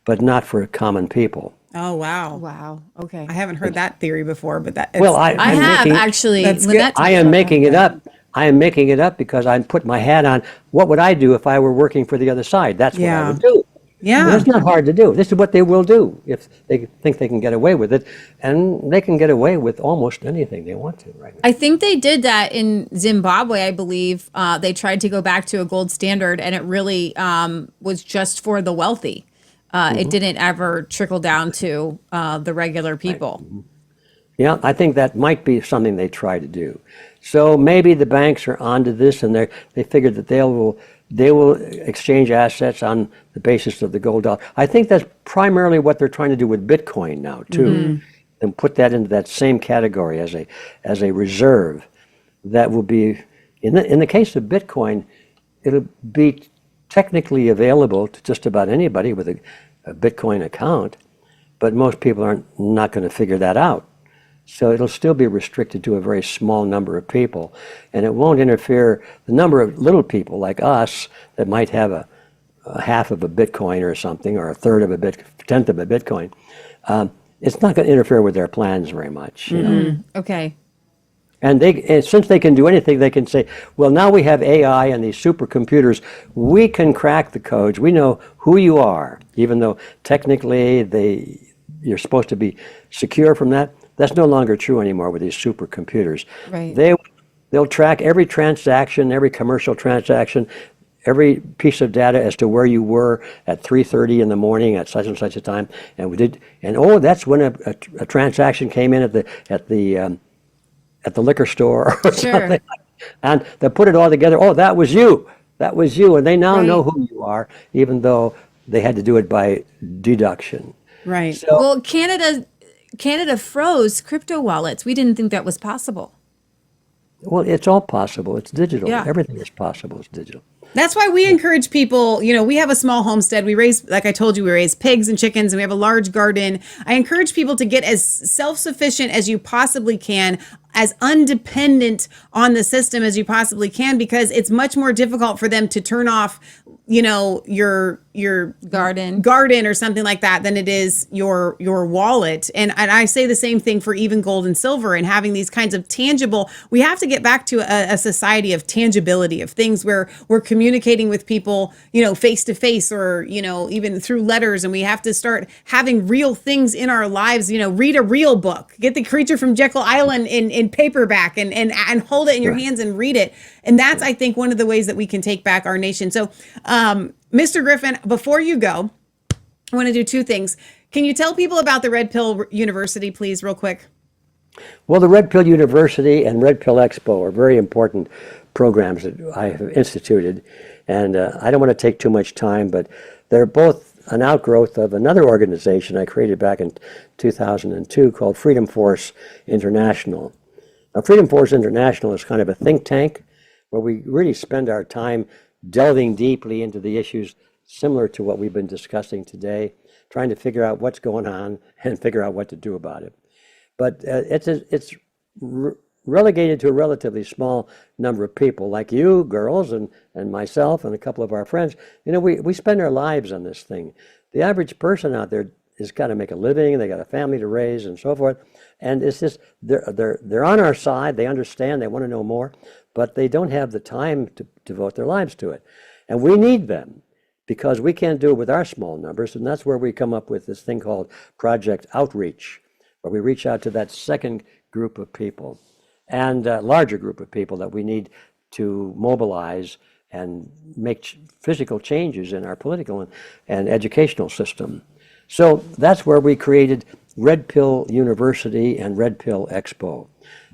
Speaker 1: but not for common people.
Speaker 4: Oh, wow.
Speaker 5: Wow. Okay.
Speaker 4: I haven't heard that theory before, but that.
Speaker 1: Well,
Speaker 5: I have actually.
Speaker 4: That's
Speaker 5: Lynette
Speaker 4: good.
Speaker 1: I am making it up. I am making it up because I put my hat on. What would I do if I were working for the other side? That's what I would do.
Speaker 4: Yeah.
Speaker 1: And it's not hard to do. This is what they will do if they think they can get away with it. And they can get away with almost anything they want to right now.
Speaker 5: I think they did that in Zimbabwe, I believe. They tried to go back to a gold standard, and it really was just for the wealthy. It didn't ever trickle down to the regular people.
Speaker 1: Right. Yeah, I think that might be something they try to do. So maybe the banks are onto this, and they figured that they will exchange assets on the basis of the gold dollar. I think that's primarily what they're trying to do with Bitcoin now too, and put that into that same category as a reserve that will be in the case of Bitcoin, it'll be technically available to just about anybody with a Bitcoin account, but most people aren't not going to figure that out. So it'll still be restricted to a very small number of people, and it won't interfere. The number of little people like us that might have a half of a Bitcoin or something, or a third of a tenth of a Bitcoin, it's not going to interfere with their plans very much. You know?
Speaker 5: Okay.
Speaker 1: And since they can do anything, they can say, well, now we have AI and these supercomputers, we can crack the codes. We know who you are, even though technically you're supposed to be secure from that. That's no longer true anymore with these supercomputers.
Speaker 5: Right.
Speaker 1: They'll track every transaction, every commercial transaction, every piece of data as to where you were at 3:30 in the morning at such and such a time, and that's when a transaction came in at the liquor store or something, and they put it all together. Oh, that was you, and they now know who you are, even though they had to do it by deduction.
Speaker 4: Right.
Speaker 1: So,
Speaker 5: Well, Canada froze crypto wallets. We didn't think that was possible.
Speaker 1: well, it's all possible. It's digital.
Speaker 5: Yeah.
Speaker 1: Everything is possible. It's digital.
Speaker 4: That's why we encourage people, we have a small homestead. We raise, like I told you, we raise pigs and chickens, and we have a large garden. I encourage people to get as self-sufficient as you possibly can, as undependent on the system as you possibly can, because it's much more difficult for them to turn off, your garden or something like that than it is your wallet. And I say the same thing for even gold and silver, and having these kinds of tangible. We have to get back to a society of tangibility, of things where we're communicating with people, face to face, or even through letters. And we have to start having real things in our lives. Read a real book. Get The Creature from Jekyll Island in paperback and hold it in your hands and read it. And that's, I think, one of the ways that we can take back our nation. So, Mr. Griffin, before you go, I want to do two things. Can you tell people about the Red Pill University, please, real quick?
Speaker 1: Well, the Red Pill University and Red Pill Expo are very important programs that I have instituted. And I don't want to take too much time, but they're both an outgrowth of another organization I created back in 2002 called Freedom Force International. Now, Freedom Force International is kind of a think tank where we really spend our time delving deeply into the issues similar to what we've been discussing today, trying to figure out what's going on and figure out what to do about it. But it's relegated to a relatively small number of people, like you girls and myself and a couple of our friends. We spend our lives on this thing. The average person out there has got to make a living, they got a family to raise and so forth. And it's just, they're on our side, they understand, they want to know more, but they don't have the time to devote their lives to it. And we need them, because we can't do it with our small numbers, and that's where we come up with this thing called Project Outreach, where we reach out to that second group of people and a larger group of people that we need to mobilize and make physical changes in our political and educational system. So that's where we created Red Pill University and Red Pill Expo.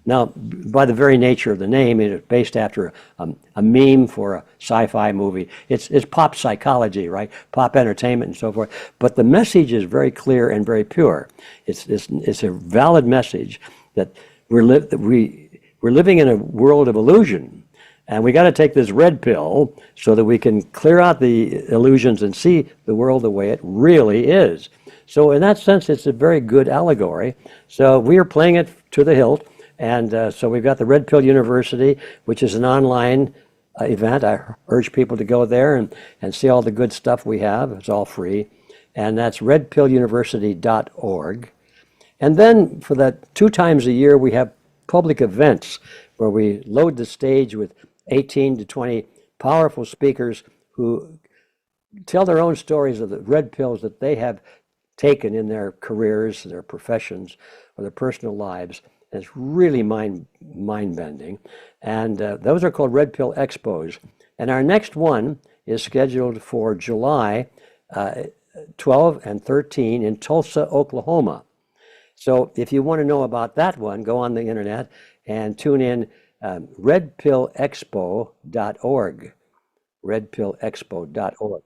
Speaker 1: Now, by the very nature of the name, it is based after a meme for a sci-fi movie. It's pop psychology, right? Pop entertainment and so forth. But the message is very clear and very pure. It's a valid message that we're living in a world of illusion. And we got to take this red pill so that we can clear out the illusions and see the world the way it really is. So in that sense, it's a very good allegory. So we are playing it to the hilt. And so we've got the Red Pill University, which is an online event. I urge people to go there and see all the good stuff we have. It's all free. And that's redpilluniversity.org. And then for that 2 times a year, we have public events where we load the stage with 18 to 20 powerful speakers who tell their own stories of the red pills that they have taken in their careers, their professions, or their personal lives. And it's really mind-bending. And those are called Red Pill Expos. And our next one is scheduled for July 12 and 13 in Tulsa, Oklahoma. So if you want to know about that one, go on the internet and tune in redpillexpo.org. redpillexpo.org.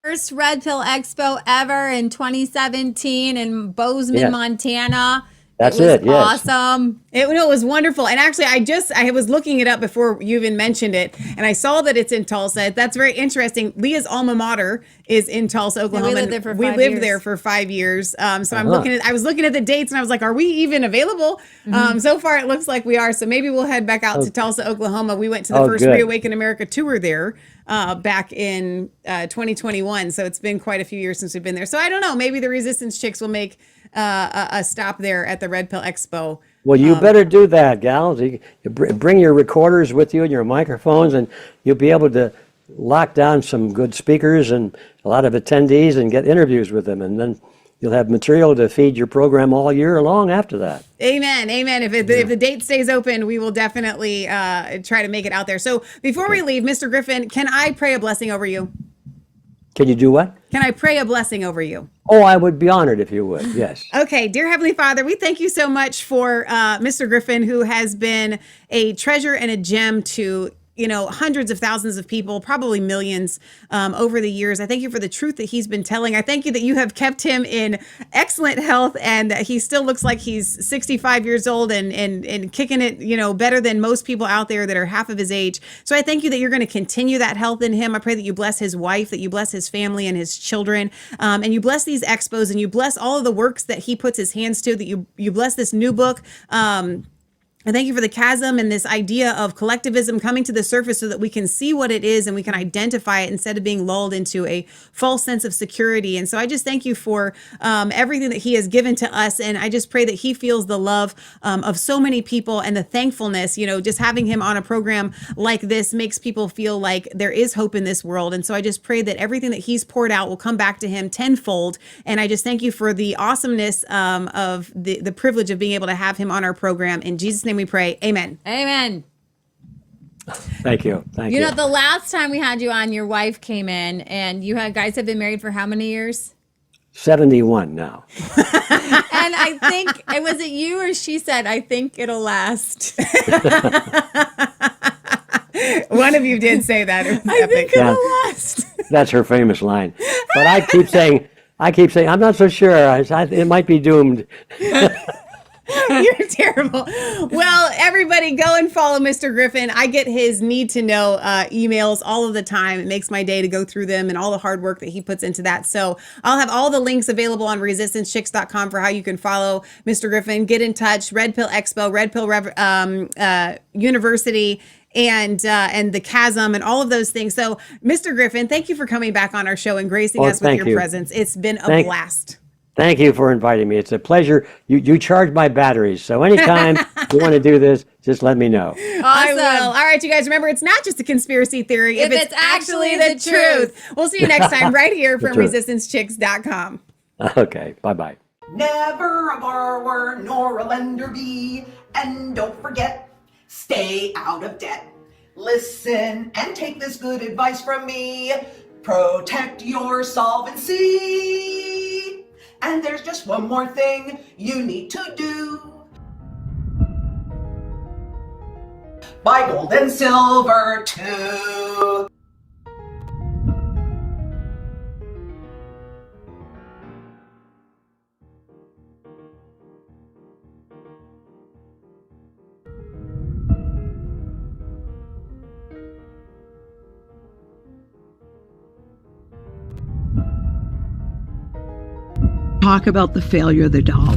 Speaker 5: First Red Pill Expo ever in 2017 in Bozeman,
Speaker 1: Yes.
Speaker 5: Montana.
Speaker 1: That's
Speaker 5: was
Speaker 1: it. Yes.
Speaker 5: awesome.
Speaker 4: It was wonderful. And actually, I was looking it up before you even mentioned it, and I saw that it's in Tulsa. That's very interesting. Leah's alma mater is in Tulsa, Oklahoma.
Speaker 5: lived there for
Speaker 4: we
Speaker 5: 5
Speaker 4: lived
Speaker 5: years.
Speaker 4: there for 5 years. So I was looking at the dates, and I was like, are we even available? So far, it looks like we are. So maybe we'll head back out to Tulsa, Oklahoma. We went to the first
Speaker 1: good.
Speaker 4: Reawaken America tour there back in 2021. So it's been quite a few years since we've been there. So I don't know. Maybe the Resistance Chicks will make a stop there at the Red Pill Expo.
Speaker 1: Well, you better do that, gals. You bring your recorders with you and your microphones, and you'll be able to lock down some good speakers and a lot of attendees and get interviews with them. And then you'll have material to feed your program all year long after that.
Speaker 4: Amen. Amen. If the date stays open, we will definitely try to make it out there. So before we leave, Mr. Griffin, can I pray a blessing over you?
Speaker 1: Can you do what?
Speaker 4: Can I pray a blessing over you?
Speaker 1: Oh, I would be honored if you would. Yes.
Speaker 4: Okay, dear Heavenly Father, we thank you so much for Mr. Griffin, who has been a treasure and a gem to hundreds of thousands of people, probably millions over the years. I thank you for the truth that he's been telling. I thank you that you have kept him in excellent health and that he still looks like he's 65 years old and kicking it, better than most people out there that are half of his age. So I thank you that you're going to continue that health in him. I pray that you bless his wife, that you bless his family and his children, and you bless these expos and you bless all of the works that he puts his hands to, that you bless this new book. I thank you for the chasm and this idea of collectivism coming to the surface so that we can see what it is and we can identify it instead of being lulled into a false sense of security. And so I just thank you for everything that he has given to us. And I just pray that he feels the love of so many people and the thankfulness, just having him on a program like this makes people feel like there is hope in this world. And so I just pray that everything that he's poured out will come back to him tenfold. And I just thank you for the awesomeness of the privilege of being able to have him on our program. In Jesus' name we pray. Amen.
Speaker 5: Amen.
Speaker 1: Thank you. Thank you.
Speaker 5: You know, the last time we had you on, your wife came in, and you guys have been married for how many years?
Speaker 1: 71 now.
Speaker 5: And I think, was it you or she said, I think it'll last?
Speaker 4: One of you did say that. It was
Speaker 5: I
Speaker 4: epic.
Speaker 5: think it'll last.
Speaker 1: That's her famous line. But I keep saying, I'm not so sure. It might be doomed.
Speaker 4: You're terrible. Well, everybody go and follow Mr. Griffin. I get his need to know emails all of the time. It makes my day to go through them and all the hard work that he puts into that. So I'll have all the links available on resistancechicks.com for how you can follow Mr. Griffin. Get in touch. Red Pill Expo, Red Pill University, and the chasm and all of those things. So Mr. Griffin, thank you for coming back on our show and gracing us with your presence. It's been a blast.
Speaker 1: Thank you for inviting me. It's a pleasure. You charge my batteries. So anytime you want to do this, just let me know.
Speaker 5: Awesome.
Speaker 4: I will. All right, you guys, remember, it's not just a conspiracy theory if it's actually the truth. We'll see you next time right here from resistancechicks.com.
Speaker 1: Okay. Bye-bye.
Speaker 6: Never a borrower nor a lender be. And don't forget, stay out of debt. Listen and take this good advice from me. Protect your solvency. And there's just one more thing you need to do. Buy gold and silver too.
Speaker 7: Talk about the failure of the dollar.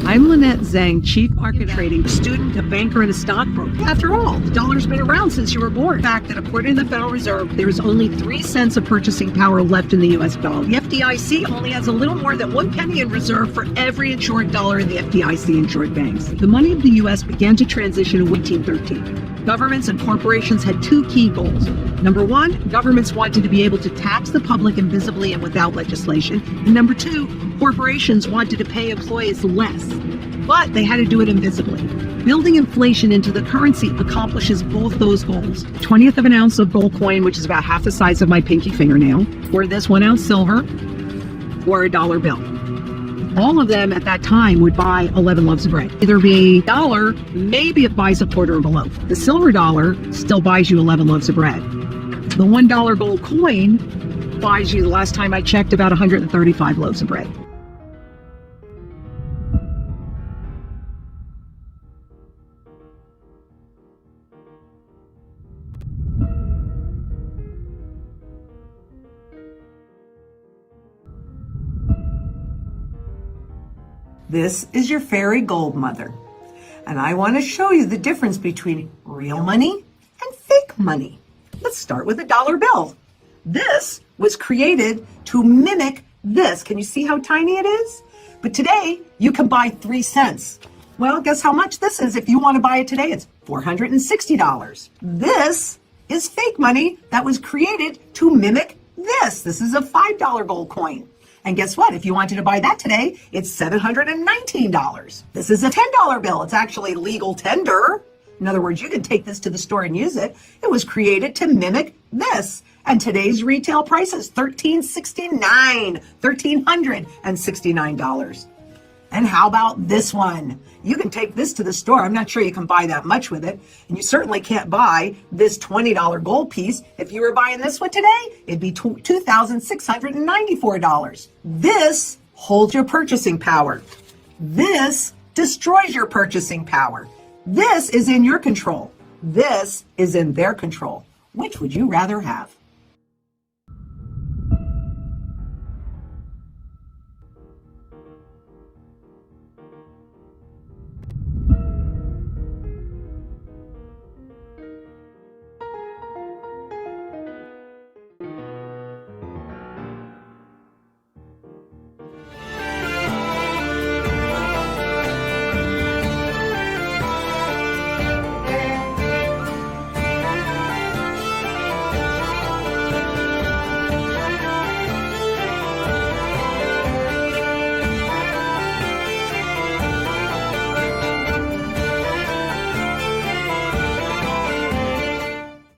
Speaker 7: I'm Lynette Zhang, Chief Market Trading, a student, a banker, and a stockbroker. After all, the dollar's been around since you were born. The fact that according to the Federal Reserve, there is only 3 cents of purchasing power left in the U.S. dollar. The FDIC only has a little more than 1 penny in reserve for every insured dollar in the FDIC insured banks. The money of the U.S. began to transition in 1913. Governments and corporations had 2 key goals. Number 1, governments wanted to be able to tax the public invisibly and without legislation. And number 2, corporations wanted to pay employees less, but they had to do it invisibly. Building inflation into the currency accomplishes both those goals. 1/20 of an ounce of gold coin, which is about half the size of my pinky fingernail, or this 1 ounce silver, or a dollar bill. All of them at that time would buy 11 loaves of bread. Either be a dollar, maybe it buys a quarter of a loaf. The silver dollar still buys you 11 loaves of bread. The $1 gold coin buys you, the last time I checked, about 135 loaves of bread. This is your fairy gold mother. And I want to show you the difference between real money and fake money. Let's start with a dollar bill. This was created to mimic this. Can you see how tiny it is? But today, you can buy 3 cents. Well, guess how much this is? If you want to buy it today, it's $460. This is fake money that was created to mimic this. This is a $5 gold coin. And guess what? If you wanted to buy that today, it's $719. This is a $10 bill. It's actually legal tender. In other words, you can take this to the store and use it. It was created to mimic this. And today's retail price is $1,369. And how about this one? You can take this to the store. I'm not sure you can buy that much with it. And you certainly can't buy this $20 gold piece. If you were buying this one today, it'd be $2,694. This holds your purchasing power. This destroys your purchasing power. This is in your control. This is in their control. Which would you rather have?